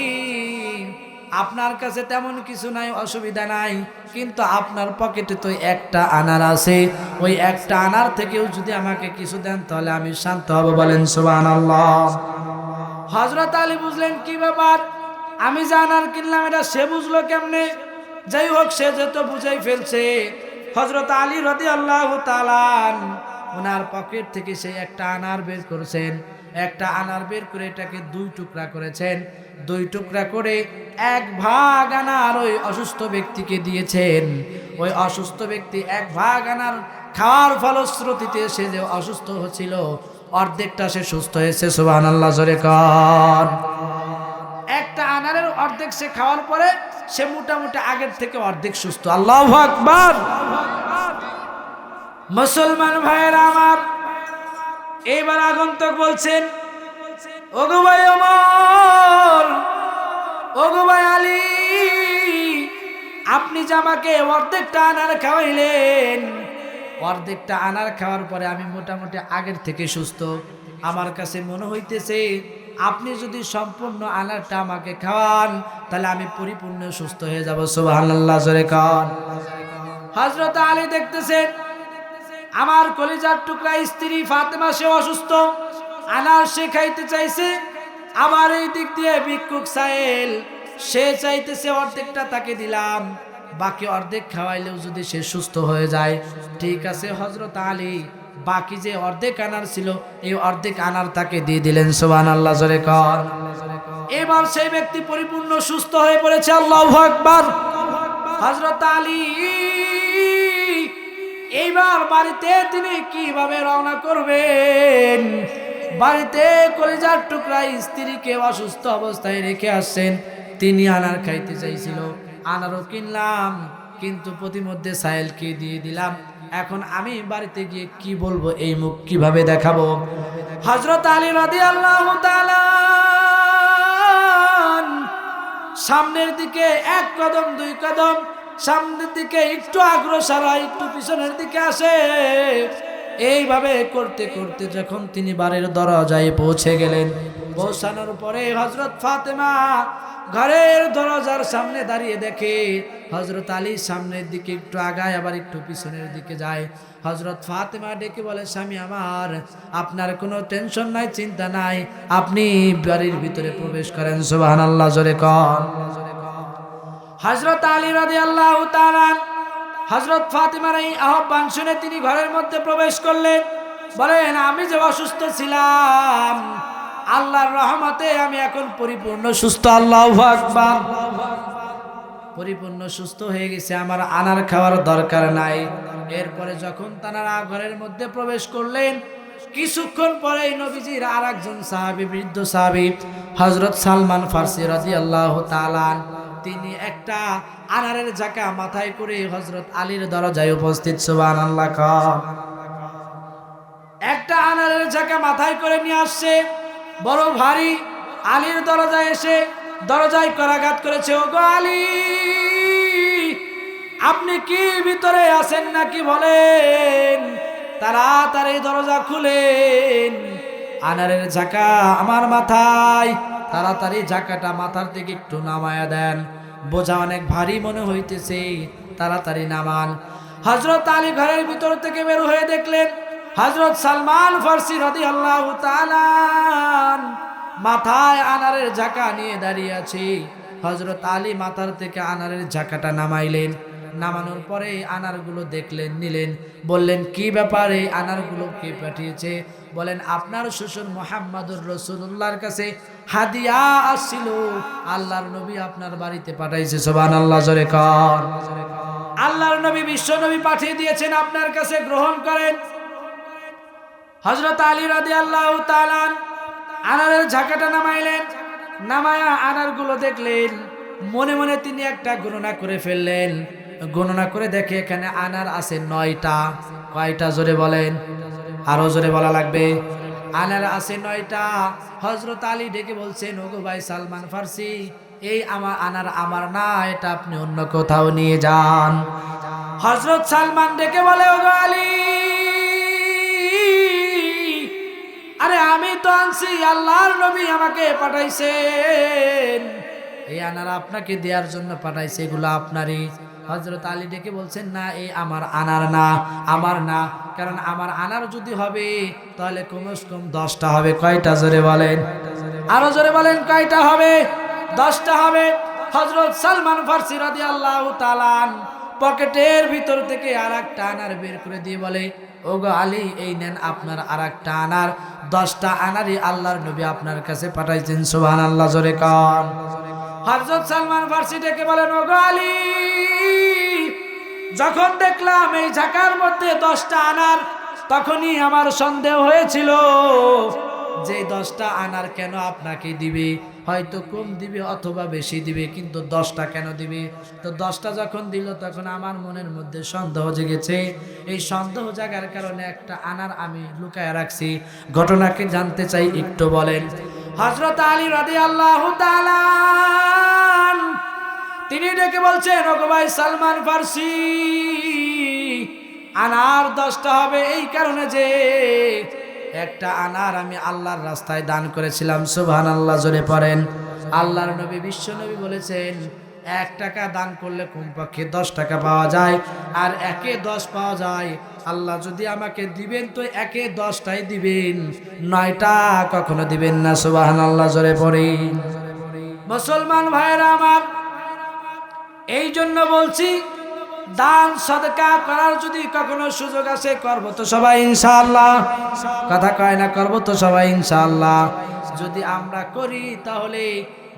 আপনার কাছে তেমন কিছু নাই, অসুবিধা নাই, কিন্তু আপনার পকেটে তো একটা আনার আছে, ওই একটা আনার থেকেও যদি আমাকে কিছু দেন তাহলে আমি শান্ত হব। বলেন সুবহানাল্লাহ। হযরত আলী বুঝলেন কি ব্যাপার, আমি যে আনার কিনলাম এটা সে বুঝলো কেমনে? যাই হোক, সে যেত বুঝাই ফেলছে। হযরত আলী রাদিয়াল্লাহু তাআলা ওনার পকেট থেকে সেই একটা আনার বের করেছেন, একটা আনার বের করে এটাকে দুই টুকরা করেছেন, দুই টুকরা করে এক ভাগ আনার ওই অসুস্থ ব্যক্তিকে দিয়েছেন। ওই অসুস্থ ব্যক্তি এক ভাগ আনার খাওয়ার ফলশ্রুতিতে সে যে অসুস্থ হচ্ছিল, অর্ধেকটা সে সুস্থ হয়েছে। সুবহানাল্লাহ, জোরে কর। একটা আনারের অর্ধেক সে খাওয়ার পরে সে মোটামুটি আগের থেকে অর্ধেক সুস্থ। আল্লাহু আকবার। মুসলমান ভাইয়েরা আমার, এইবার আগন্তুক বলছেন, ওগো ভাই ওমর, ওগো ভাই আলী, আপনি যে আমাকে অর্ধেকটা আনার খাওয়াইলেন, অর্ধেকটা আনার খাওয়ার পরে আমি মোটামুটি আগের থেকে সুস্থ। আমার কাছে মনে হইতেছে আপনি যদি সম্পূর্ণ আনারটা আমাকে খাওয়ান তাহলে আমি পরিপূর্ণ সুস্থ হয়ে যাব। সুবহানাল্লাহ, জোরে কর। হযরত আলী দেখতেছেন আমার কলিজার টুকরা স্ত্রী ফাতেমা সে অসুস্থ, আনার সে খাইতে চাইছে, আবার এই দিক দিয়ে ভিক্ষুক সাহেল সে চাইতেছে অর্ধেকটা তাকে দিলাম, বাকি অর্ধেক খাওয়াইলেও যদি সে সুস্থ হয়ে যায় ঠিক আছে। হযরত আলী বাকি যে অর্ধেক আনার ছিল এই অর্ধেক আনার তাকে দিয়ে দিলেন। সুবহানাল্লাহ, জোরে কর। এবার সেই ব্যক্তি পরিপূর্ণ সুস্থ হয়ে পড়েছে। আল্লাহু আকবার। হযরত আলী এইবার বাড়িতে তিনি কিভাবে রওনা করবেন? বাড়িতে কলিজার টুকরা স্ত্রীকে অসুস্থ অবস্থায় রেখে আসছেন, তিনি আনার খাইতে চাইছিল, আনারও কিনলাম, কিন্তু প্রতিমধ্যে সাহেলকে দিয়ে দিলাম। এখন আমি বাড়িতে গিয়ে কি বলবো, এই মুখ কিভাবে দেখাবো? হযরত আলী রাদিয়াল্লাহু তাআলা সামনের দিকে এক কদম দুই কদম, সামনের দিকে একটু অগ্রসর হয়, একটু পিছনের দিকে আসে। এইভাবে করতে করতে যখন তিনি বাড়ির দরজায় পৌঁছে গেলেন, পৌঁছানোর পরে হযরত ফাতেমা ঘরের দরজার সামনে দাঁড়িয়ে দেখে হযরত আলী সামনের দিকে একটু আগায়, আবার একটু পিছনের দিকে যায়। হযরত ফাতেমা ডেকে বলে, স্বামী আমার, আপনার কোনো টেনশন নাই, চিন্তা নাই, আপনি বাড়ির ভিতরে প্রবেশ করেন। সুবহানাল্লাহ, জোরে কর। হযরত আলী রাদিয়াল্লাহু তাআলা হযরত ফাতেমার এই আহ্বান শুনে তিনি ঘরের মধ্যে প্রবেশ করলেন। বলেন, আমি যে অসুস্থ ছিলাম, আল্লাহর রহমতে আমি এখন পরিপূর্ণ সুস্থ। আল্লাহু আকবার। পরিপূর্ণ সুস্থ হয়ে গেছে, আমার আনার খাওয়ার দরকার নাই। এরপরে যখন তারা ঘরের মধ্যে প্রবেশ করলেন, কিছুক্ষণ পরেই নবীজির আরেকজন সাহাবী, বৃদ্ধ সাহাবী হযরত সালমান ফারসি রাদিয়াল্লাহু তাআলা, তিনি একটা আনারের ঝাঁকা মাথায় করে হযরত আলীর দরজায় উপস্থিত। সুবহানাল্লাহ। একটা আনারের ঝাঁকা মাথায় করে নিয়ে আসছে, বড় ভারী। আলীর দরজায় এসে দরজায় করাঘাত করেছে, ওগো আলী, আপনি কি ভিতরে আছেন নাকি বলেন? তাড়াতাড়ি দরজা খুলেন, আনারের ঝাঁকা আমার মাথায়, তাড়াতাড়ি ঝাঁকাটা মাথার দিকে একটু নামায়া দেন, বোঝা অনেক ভারী মনে হইতেছে, তাড়াতাড়ি নামান। হযরত আলী ঘরের ভিতর থেকে বের হয়ে দেখলেন হযরত সালমান ফারসি রাদিয়াল্লাহু তাআলা মাথায় আনারের ঝাঁকা নিয়ে দাঁড়িয়ে আছে। হযরত আলী মাথার থেকে আনারের ঝাঁকাটা নামাইলেন, নামানোর পরে আনারগুলো দেখলেন, নিলেন, বললেন, কি ব্যাপারে আনারগুলো কে পাঠিয়েছে? বলেন, আপনার শ্বশুর মুহাম্মদুর রাসূলুল্লাহর কাছে হাদিয়া আসছিল, আল্লাহর নবী আপনার বাড়িতে পাঠাইছে। সুবহানাল্লাহ, জোরে কর। আল্লাহর নবী বিশ্ব নবী পাঠিয়ে দিয়েছেন আপনার কাছে, গ্রহণ করেন। হযরত আলী রাদিয়াল্লাহু তাআলা আনারের ঝাঁকাটা নামাইলেন, নামায়া আনারগুলো দেখলেন। মনে মনে তিনি একটা গণনা করে ফেললেন। গণনা করে দেখে এখানে আনার আছে 9টা। কয়টা জোরে বলেন, আরো জোরে বলা লাগবে। আনার আছে 9টা। হযরত আলী ডেকে বলছেন, ওগো ভাই সালমান ফার্সি, এই আমার আনার আমার না, এটা আপনি অন্য কোথাও নিয়ে যান। হযরত সালমান ডেকে বলে, ওগো আলী, আরে আমি তো আনছি, আল্লাহর নবী আমাকে পাঠাইছেন, এই আনার আপনাকে দেওয়ার জন্য পাঠাইছে, এগুলো আপনারই। হযরত আলী ডেকে বলছেন, না, এই আমার আনার না, আমার না। কারণ আমার আনার যদি হবে তাহলে কমসে কম 10টা হবে। কয়টা জোরে বলেন, আরো জোরে বলেন, কয়টা হবে? 10টা হবে। হযরত সালমান ফার্সি রাদিয়াল্লাহু তাআলা পকেটের ভিতর থেকে আরেকটা আনার বের করে দিয়ে বলে, ওগো আলী, এই নেন আপনার আরেকটা আনার। 10টা আনারই আল্লাহর নবী আপনার কাছে পাঠাইছেন। সুবহানাল্লাহ, জোরে কান। হযরত সালমান ফার্সি ডেকে বলেন, ওগো আলী, যখন দেখলাম এই ঝাঁকার মধ্যে 10টা আনার, তখনই আমার সন্দেহ হয়েছিল যে 10টা আনার কেন আপনাকে দিবে, হয়তো কম দিবে অথবা বেশি দিবে, কিন্তু 10টা কেন দিবে? তো 10টা যখন দিল তখন আমার মনের মধ্যে সন্দেহ জেগেছে। এই সন্দেহ জাগার কারণে একটা আনার আমি লুকায় রাখছি। ঘটনাকে জানতে চাই, একটু বলেন। হযরত আলী রাদিয়াল্লাহু তাআলা তিনি ডেকে বলছেন, ওগো ভাই সালমান ফার্সি, আনার 10টা হবে এই কারণে যে একটা আনার আমি আল্লাহর রাস্তায় দান করেছিলাম। সুবহানাল্লাহ, জোরে পড়েন। আল্লাহর নবী বিশ্ব নবী বলেছেন, 1 টাকা দান করলে কমপক্ষে 10 টাকা পাওয়া যায়, আর 1-এ 10 পাওয়া যায়। আল্লাহ যদি আমাকে দিবেন তো 1-এ 10টাই দিবেন, 9টা কখনো দিবেন না। সুবহানাল্লাহ, জোরে পড়েন। মুসলমান ভাইরা আমার, এই জন্য বলছি, দান সদকা করার যদি কখনো সুযোগ আসে, করবো তো সবাই ইনশাআল্লাহ। কথা কয় না, করবো তো সবাই ইনশাআল্লাহ। যদি আমরা করি তাহলে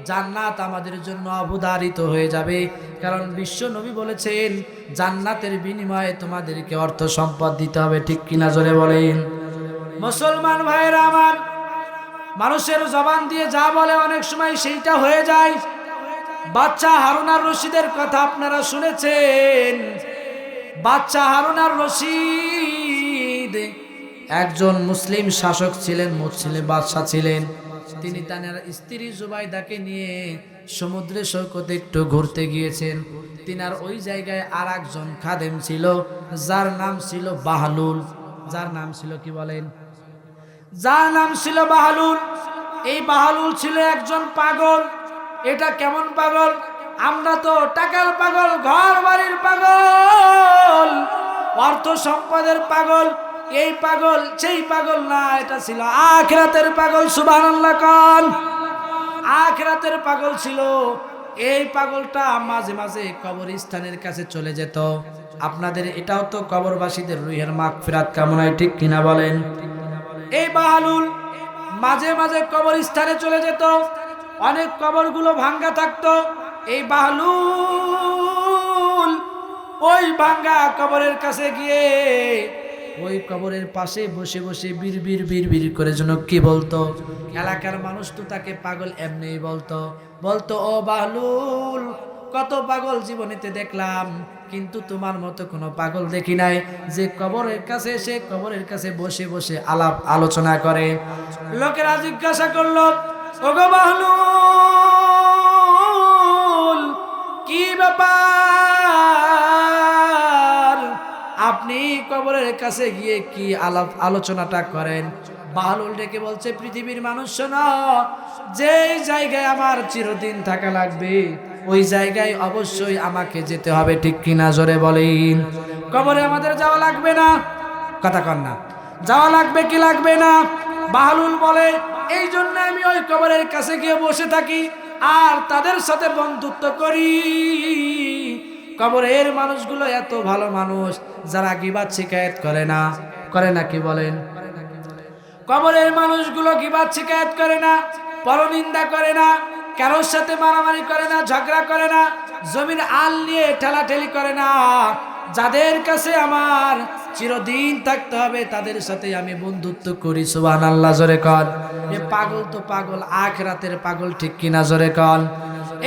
জান্নাত আমাদের জন্য অবধারিত হয়ে যাবে। কারণ বিশ্ব নবী বলেছেন, জান্নাতের বিনিময়ে তোমাদেরকে অর্থ সম্পদ দিতে হবে। ঠিক কিনা জোরে বলেন। মুসলমান ভাইরা আমার, মানুষের জবান দিয়ে যা বলে অনেক সময় সেইটা হয়ে যায়। বাচ্চা হারুন আর রশিদের কথা আপনারা শুনেছেন। বাচ্চা হারুন আর রশিদ একজন মুসলিম শাসক ছিলেন, মুসলিম বাদশাহ ছিলেন। তিনি তার স্ত্রী জুবাইদাকে নিয়ে সমুদ্রে সৈকতে একটু ঘুরতে গিয়েছেন। তিনার ওই জায়গায় আর একজন খাদেম ছিল, যার নাম ছিল বাহলুল। যার নাম ছিল, কি বলেন, যার নাম ছিল বাহলুল। এই বাহলুল ছিল একজন পাগল। এটা কেমন পাগল? আমরা তো টাকার পাগল, ঘর বাড়ির পাগল, অর্থ সম্পদের পাগল। এই পাগল সেই পাগল না, এটা ছিল আখিরাতের পাগল। সুবহানাল্লাহ কান। আখিরাতের পাগল ছিল। এই পাগলটা মাঝে মাঝে কবরস্থানের কাছে চলে যেত। আপনাদের এটাও তো কবরবাসীদের রুহের মাগফিরাত কামনায়, ঠিক কিনা বলেন? এই বাহলুল মাঝে মাঝে কবরস্থানে চলে যেত। অনেক কবরগুলো ভাঙ্গা থাকতো। এই বাহলুল ওই ভাঙ্গা কবরের কাছে গিয়ে ওই কবরের পাশে বসে বসে বিড় করে যেন কি বলতো। এলাকার মানুষ তো তাকে পাগল এমনিই বলতো, ও বাহলুল, কত পাগল জীবনেতে দেখলাম, কিন্তু তোমার মতো কোনো পাগল দেখি নাই যে কবরের কাছে এসে কবরের কাছে বসে বসে আলাপ আলোচনা করে। লোকেরা জিজ্ঞাসা করলো, ওগো বাহলুল, কি ব্যাপার, আপনি কবরের কাছে গিয়ে কি আলাপ আলোচনাটা করেন? বাহলুল ডেকে বলছে, পৃথিবীর মানুষ শোনো, যে জায়গায় আমার চিরদিন থাকা লাগবে ওই জায়গায় অবশ্যই আমাকে যেতে হবে। ঠিক কিনা জোরে বলেন। কবরে আমাদের যাওয়া লাগবে না? কথা কন না, যাওয়া লাগবে কি লাগবে না? বাহলুল বলে, এই জন্য আমি ওই কবরের কাছে গিয়ে বসে থাকি আর তাদের সাথে বন্ধুত্ব করি। কবরের মানুষগুলো এত ভালো মানুষ, যারা গীবাত শিকায়েত করে না। কি বলেন? কবরের মানুষগুলো গীবাত শিকায়েত করে না, পরনিন্দা করে না, কারোর সাথে মারামারি করে না, ঝগড়া করে না, জমির আল নিয়ে ঠেলাঠেলি করে না। যাদের কাছে আমার চিরদিন থাকতে হবে তাদের সাথে আমি বন্ধুত্ব করি। সুবহানাল্লাহ, জোরে কর। এ পাগল তো পাগল, আখিরাতের পাগল, ঠিক কিনা, জোরে কর।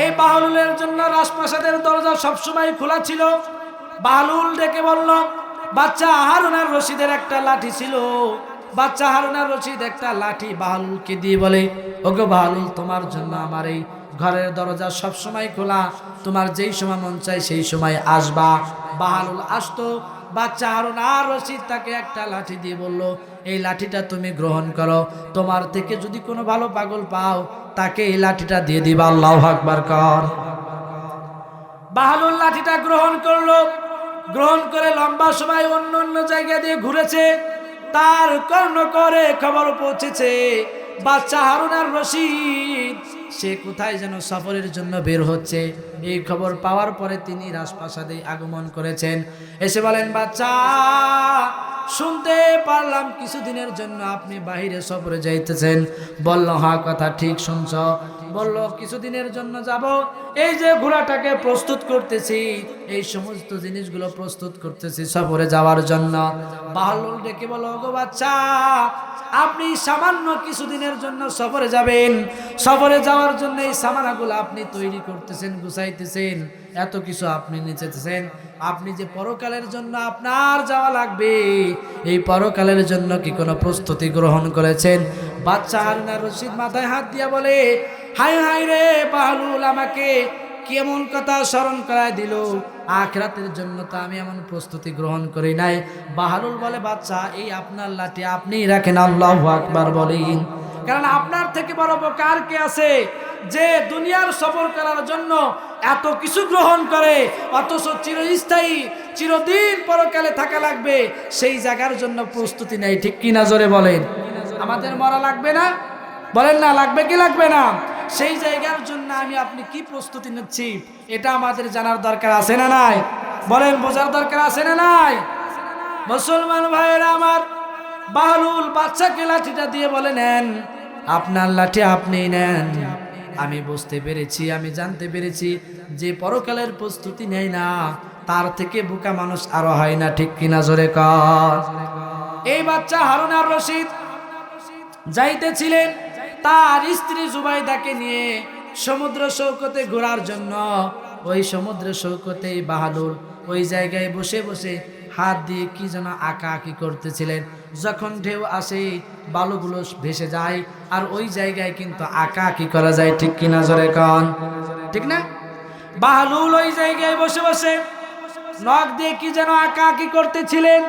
এই বাহলুলের জন্য রাজপ্রাসাদের দরজা সবসময় খোলা ছিল। বাহলুল ডেকে বলল, বাচ্চা হারুন আর রশিদের একটা লাঠি ছিল। বাচ্চা হারুন আর রশিদ একটা লাঠি বাহলুলকে দিয়ে বলে, ওগো বাহলুল, তোমার জন্য আমার এই ঘরের দরজা সব সময় খোলা, তোমার যেই সময় মন চায় সেই সময় আসবা। বাহলুল আসতো। বাচ্চা হারুন আর রশিদ তাকে একটা লাঠি দিয়ে বলল, এই লাঠিটা তুমি গ্রহণ করো, তোমার থেকে যদি কোনো ভালো পাগল পাও তাকে এই লাঠিটা দিয়ে দিবা। আল্লাহু আকবার কর। বাহলুল লাঠিটা গ্রহণ করলো। গ্রহণ করে লম্বা সময় অন্য অন্য জায়গা দিয়ে ঘুরেছে। তার কর্ণ করে খবর পৌঁছেছে বাচ্চা হারুন আর রশিদ সে কোথায় যেন সফরের জন্য বের হচ্ছে। এই খবর পাওয়ার পরে তিনি রাজপ্রাসাদে আগমন করেছেন। এসে বলেন, বাচ্চা, শুনতে পারলাম কিছুদিনের জন্য আপনি বাহিরে সফরে যাইতেছেন। বলল, হ্যাঁ, কথা ঠিক শুনছ। বলল, কিছুদিনের জন্য যাব। এই যে ঘোড়াটাকে প্রস্তুত করতেছি, এই সমস্ত জিনিসগুলো প্রস্তুত করতেছি সফরে যাওয়ার জন্য। বাহলুল ডেকে বলো, গো বাচ্চা, আপনি সামান্য কিছুদিনের জন্য সফরে যাবেন। সফরে যাওয়ার জন্য এই সামানাগুলো আপনি তৈরি করতেছেন, গুছাইতেছেন, এত কিছু আপনি নিতেছেন। আপনি যে পরকালের জন্য আপনার যাওয়া লাগবে, এই পরকালের জন্য কি কোনো প্রস্তুতি গ্রহণ করেছেন? বাচ্চা হারুন আর রশিদ মাথায় হাত দিয়া বলে, হাই হাই রে বাহলুল, আমাকে কেমন কথা স্মরণ করায় দিল। আখিরাতের জন্য তো আমি এমন প্রস্তুতি গ্রহণ করি নাই। বাহলুল বলে, বাচ্চা, এই আপনার লাঠি আপনিই রাখেন। আল্লাহু আকবার বলেন। কারণ আপনার থেকে বড় বোকার কে আছে যে দুনিয়ার সফর করার জন্য এত কিছু গ্রহণ করে, অথচ চিরস্থায়ী চিরদিন পরকালে থাকা লাগবে সেই জায়গার জন্য প্রস্তুতি নেই। ঠিক কিনা, জোরে বলেন। আমাদের মরা লাগবে না? বলেন না, লাগবে কি লাগবে না? সেই জায়গার জন্য আমি আপনি কি প্রস্তুতি নিচ্ছি এটা আমাদের জানার দরকার আছে না নাই? বলেন, বোঝার দরকার আছে না নাই? মুসলমান ভাইয়েরা আমার, বাহলুল বাচ্চাকে লাঠিটা দিয়ে বলে, নেন, আপনার লাঠি আপনি নেন। আমি বুঝতে পেরেছি, আমি জানতে পেরেছি যে পরকালের প্রস্তুতি নেয় না তার থেকে বোকা মানুষ আরো হয় না। ঠিক কিনা, জোরে কর। এই বাচ্চা হারুন আর রশিদ যাইতেছিলেন তার স্ত্রী জুবাইদাকে নিয়ে সমুদ্র সৈকতে ঘোরার জন্য। ওই সমুদ্র সৈকতে বাহলুল ওই জায়গায় বসে বসে হাত দিয়ে কি যেন আঁকা আঁকি করতেছিলেন। যখন ঢেউ আসে বালুগুলো ভেসে যায়, আর ওই জায়গায় কিন্তু আঁকা আঁকি করা যায়। ঠিক কিনা, জোরে কন। ঠিক না? বাহলুল ওই জায়গায় বসে বসে নখ দিয়ে কি যেন আঁকা আঁকি করতেছিলেন।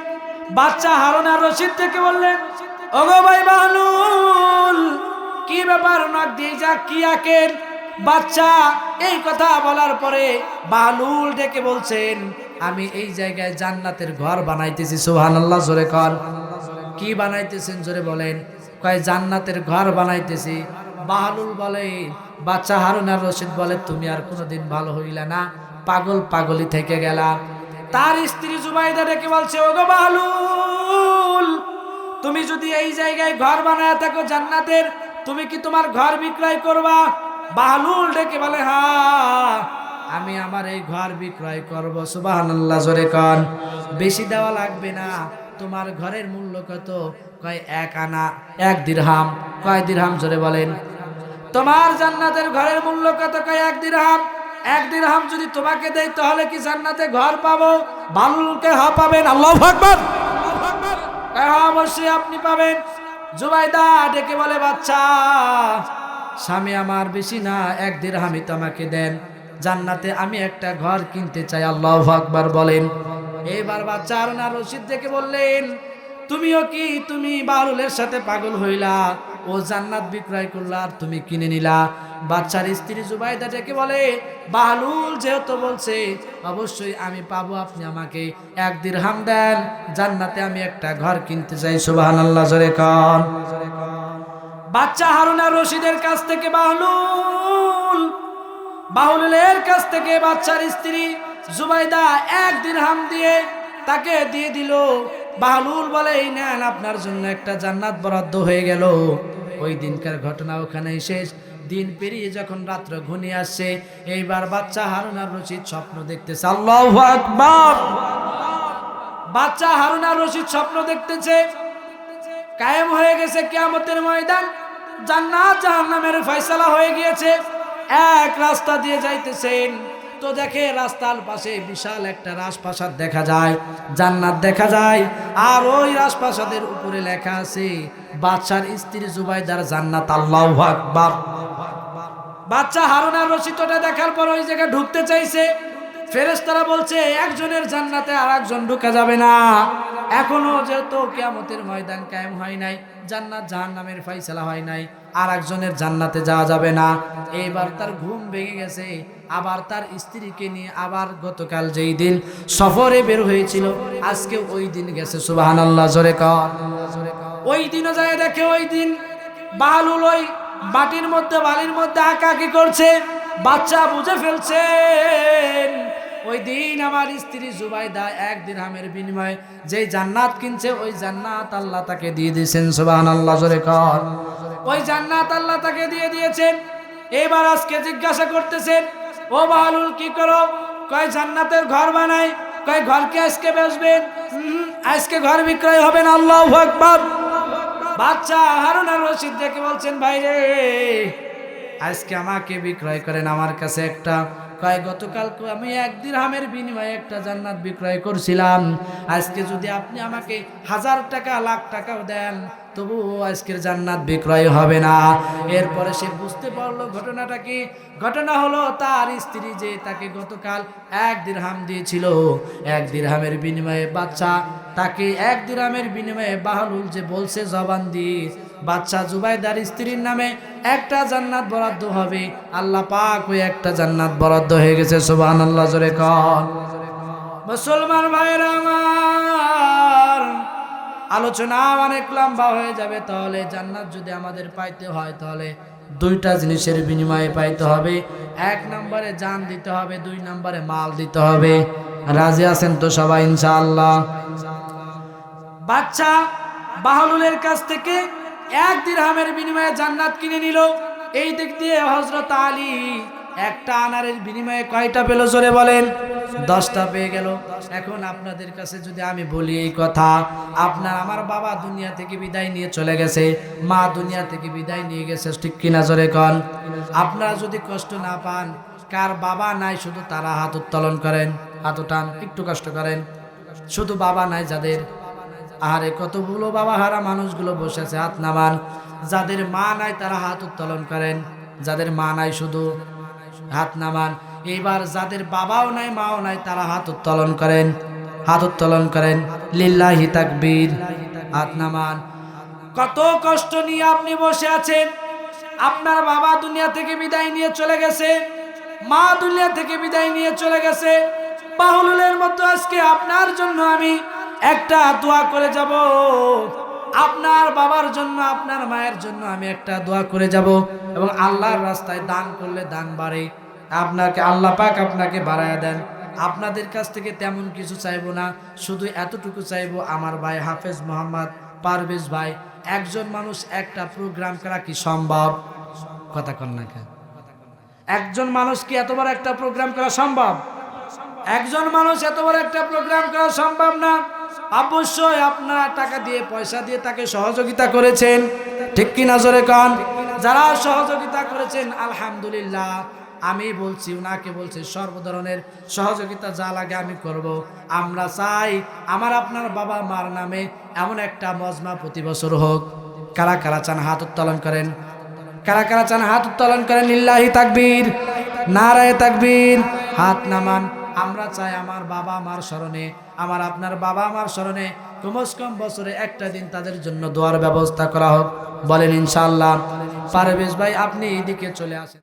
বাচ্চা হারুন আর রশিদ থেকে বললেন, ওগো ভাই বাহলুল, কি ব্যাপার, নখ দিয়ে যা কি আঁকেন? বাচ্চা এই কথা বলার পরে বাহলুল ডেকে বলছেন, আমি এই জায়গায় জান্নাতের ঘর বানাইতেছি। সুবহানাল্লাহ, জোরে কর। কি বানাইতেছেন, জোরে বলেন। কয়, জান্নাতের ঘর বানাইতেছি। বাহলুল বলে, বাচ্চা হারুন আর রশিদ বলে, তুমি আর কোনোদিন ভালো হইলা না, পাগল পাগলি থেকে গেলা। তার স্ত্রী জুবাইদা ডেকে বলছে, ওগো বাহলুল, তুমি যদি এই জায়গায় ঘর বানায় থাকো জান্নাতের, তুমি কি তোমার ঘর বিক্রয় করবা? বাহলুল ডেকে বলে, হ্যাঁ, আমি আমার এই ঘর বিক্রয় করব। সুবহানাল্লাহ, জোরে কর। বেশি দেওয়া লাগবে না। তোমার ঘরের মূল্য কত? কয়, 1 আনা, 1 দিরহাম। কয় দিরহাম, জোরে বলেন। তোমার জান্নাতের ঘরের মূল্য কত? কয় 1 দিরহাম। 1 দিরহাম যদি তোমাকে দেই তাহলে কি জান্নাতে ঘর পাবো? বাহলুলকে হ্যাঁ পাবেন। আল্লাহু আকবার। হ্যাঁ, অবশ্যই আপনি পাবেন। জুবাইদা ডেকে বলে, বাচ্চা, স্বামী আমার বেশি না, 1 দিরহামই তো আমাকে দেন, জান্নাতে আমি একটা ঘর কিনতে চাই। আল্লাহু আকবার বলেন। এবার বাচ্চা হারুন আর রশিদ ডেকে বললেন, তুমিও কি তুমি বাহলুলের সাথে পাগল হইলা? ও জান্নাত বিক্রয় করলা আর তুমি কিনে নিলা? বাচ্চার স্ত্রী জুবাইদা ডেকে বলে, বাহলুল যেহেতু বলছে অবশ্যই আমি পাবো, আপনি আমাকে 1 দিরহাম দেন, জান্নাতে আমি একটা ঘর কিনতে চাই। সুবহানাল্লাহ, জোরে কর। বাচ্চা হারুন আর রশিদের কাছ থেকে বাহলুলের কাছ থেকে বাচ্চার স্ত্রী জুবাইদা 1 দিরহাম দিয়ে তাকে দিয়ে দিল। বাহলুল বলে, এই নেন, আপনার জন্য একটা জান্নাত বরাদ্দ হয়ে গেল। ওই দিনকার ঘটনা ওখানেই শেষ। দিন পেরিয়ে যখন রাত্র ঘনিয়ে আসছে, এইবার বাচ্চা হারুন আর রশিদ স্বপ্ন দেখতেছে। আল্লাহু আকবার। বাচ্চা হারুন আর রশিদ স্বপ্ন দেখতেছে কায়েম হয়ে গেছে কিয়ামতের ময়দান, জান্নাত জাহান্নামের ফয়সালা হয়ে গিয়েছে। এক রাস্তা দিয়ে যাইতেছেন, তো দেখে রাস্তার পাশে বিশাল একটা রাজপ্রাসাদ দেখা যায়, জান্নাত দেখা যায়। আর ওই রাজপ্রাসাদের উপরে লেখা আছে বাদশার স্ত্রী জুবাইদার জান্নাত। আল্লাহু আকবার। বাচ্চা হারুন আর রশিদ ওটা দেখার পর ওই জায়গায় ঢুকতে চাইছে। ফেরেশতারা বলছে একজনের জান্নাতে আর একজন ঢুকা যাবে না, এখনো যেহেতু কিয়ামতের ময়দান কায়েম হয় নাই, জান্নাত জাহান্নামের ফয়সালা হয় নাই, আর একজনের জান্নাতে যাওয়া যাবে না। এইবার তার ঘুম ভেঙে গেছে, আবার তার স্ত্রীকে নিয়ে আবার গতকাল যেই দিন সফরে বের হয়েছিল আজকে ওই দিন গেছে। সুবহানাল্লাহ, জোরে কর। ওই দিনও যায় দেখে ওই দিন বালুল ওই মাটির মধ্যে বালির মধ্যে আঁকাআঁকি করছে। বাচ্চা বুঝে ফেলছেন ওই দিন আমার স্ত্রী জুবাইদা 1 দিরহামের বিনিময়ে যে জান্নাত কিনছে ওই জান্নাত আল্লাহ তাকে দিয়ে দিয়েছেন। সুবহানাল্লাহ, জোরে কর। ওই জান্নাত আল্লাহ তাকে দিয়ে দিয়েছেন। এবার আজকে জিজ্ঞাসা করতেছেন, ও বালুল কি করো? কয় জান্নাতের ঘর বানাই। কয় ঘরকে আজকে বেচবেন? আজকে ঘর বিক্রয় হবে না। আল্লাহু আকবার। বাচ্চা হারুন আর রশিদ দেখে বলছেন, ভাই রে আজকে আমাকে বিক্রয় করেন, আমার কাছে একটা। কয় গতকাল আমি 1 দিরহামের বিনিময়ে একটা জান্নাত বিক্রয় করছিলাম, আজকে যদি আপনি আমাকে 1000 টাকা লাখ টাকাও দেন তবু আজকের জান্নাত বিক্রয় হবে না। এরপরে সে বুঝতে পারলো ঘটনাটা কি। ঘটনা হলো তার স্ত্রী যে তাকে গতকাল 1 দিরহাম দিয়েছিল, 1 দিরহামের বিনিময়ে বাচ্চা তাকে 1 দিরহামের বিনিময়ে বাহলুল যে বলছে জবান দিয়ে বাচ্চা জুবাইদার স্ত্রীর নামে একটা জান্নাত বরাদ্দ হবে। আল্লাহ পাক ওই একটা জান্নাত বরাদ্দ হয়ে গেছে। সুবহানাল্লাহ, জোরে কর। মুসলমান ভাইরা আমার, আলোচনা অনেক লম্বা হয়ে যাবে। তাহলে জান্নাত যদি আমাদের পাইতে হয় তাহলে 2টা জিনিসের বিনিময়ে পাইতে হবে। 1 নম্বরে জান দিতে হবে, 2 নম্বরে মাল দিতে হবে। রাজি আছেন তো সবাই ইনশাআল্লাহ? বাচ্চা বাহলুলের কাছ থেকে 1 দিরহামের বিনিময়ে জান্নাত কিনে নিল। এই দিক দিয়ে হযরত আলী একটা আনারের বিনিময়ে কয়টা পেল জোরে বলেন? 10টা পেয়ে গেল। এখন আপনাদের কাছে যদি আমি বলি এই কথা, আপনার আমার বাবা দুনিয়া থেকে বিদায় নিয়ে চলে গেছে, মা দুনিয়া থেকে বিদায় নিয়ে গেছে, ঠিক কিনা জোরে কন? আপনারা যদি কষ্ট না পান, কার বাবা নাই শুধু তারা হাত উত্তোলন করেন, হাত উঠান, একটু কষ্ট করেন। শুধু বাবা নাই যাদের, আরে কতগুলো বাবা হারা মানুষগুলো বসে আছে, হাত নামান। যাদের মা নাই তারা হাত উত্তোলন করেন, যাদের মা নাই শুধু হাত নামান। এইবার যাদের বাবাও নাই মাও নাই তারা হাত উত্তোলন করেন, হাত উত্তোলন করেন। লিল্লাহি তাকবীর, হাত নামান। কত কষ্ট নিয়ে আপনি বসে আছেন, আপনার বাবা দুনিয়া থেকে বিদায় নিয়ে চলে গেছে, মা দুনিয়া থেকে বিদায় নিয়ে চলে গেছে। বাহলুলের মতো আজকে আপনার জন্য আমি একটা দোয়া করে যাব, আপনার বাবার জন্য আপনার মায়ের জন্য আমি একটা দোয়া করে যাব। এবং আল্লাহর রাস্তায় দান করলে দান বাড়ে, আপনাকে আল্লাহ পাক আপনাকে বাড়ায়া দেন। আপনাদের কাছ থেকে তেমন কিছু চাইবো না, শুধু এতটুকু চাইবো, আমার ভাই হাফেজ মোহাম্মদ পারভেজ ভাই, একজন মানুষ একটা প্রোগ্রাম করা কি সম্ভব? কথা কন না কেন? একজন মানুষ কি এত বড় একটা প্রোগ্রাম করা সম্ভব? একজন মানুষ এত বড় একটা প্রোগ্রাম করা সম্ভব না। অবশ্যই আপনারা টাকা দিয়ে পয়সা দিয়ে তাকে সহযোগিতা করেছেন, ঠিক কি না জোরে কন? যারা সহযোগিতা করেছেন আলহামদুলিল্লাহ, আমি বলছি উনাকে বলছি সর্ব ধরনের সহযোগিতা যা লাগে আমি করব। আমরা চাই আমার আপনার বাবা মার নামে এমন একটা মজমা প্রতি বছর হোক। কারা কারা চান হাত উত্তোলন করেন, কারা কারা চান হাত উত্তোলন করেন। লিল্লাহি তাকবীর, নারায়ে তাকবীর, হাত নামান। আমরা চাই আমার বাবা মার স্মরণে, আমার আপনার বাবা মার স্মরণে কমস কম বছরে একটা দিন তাদের জন্য দোয়ার ব্যবস্থা করা হোক। বলেন ইনশাআল্লাহ। পারভেজ ভাই আপনি এইদিকে চলে আসেন।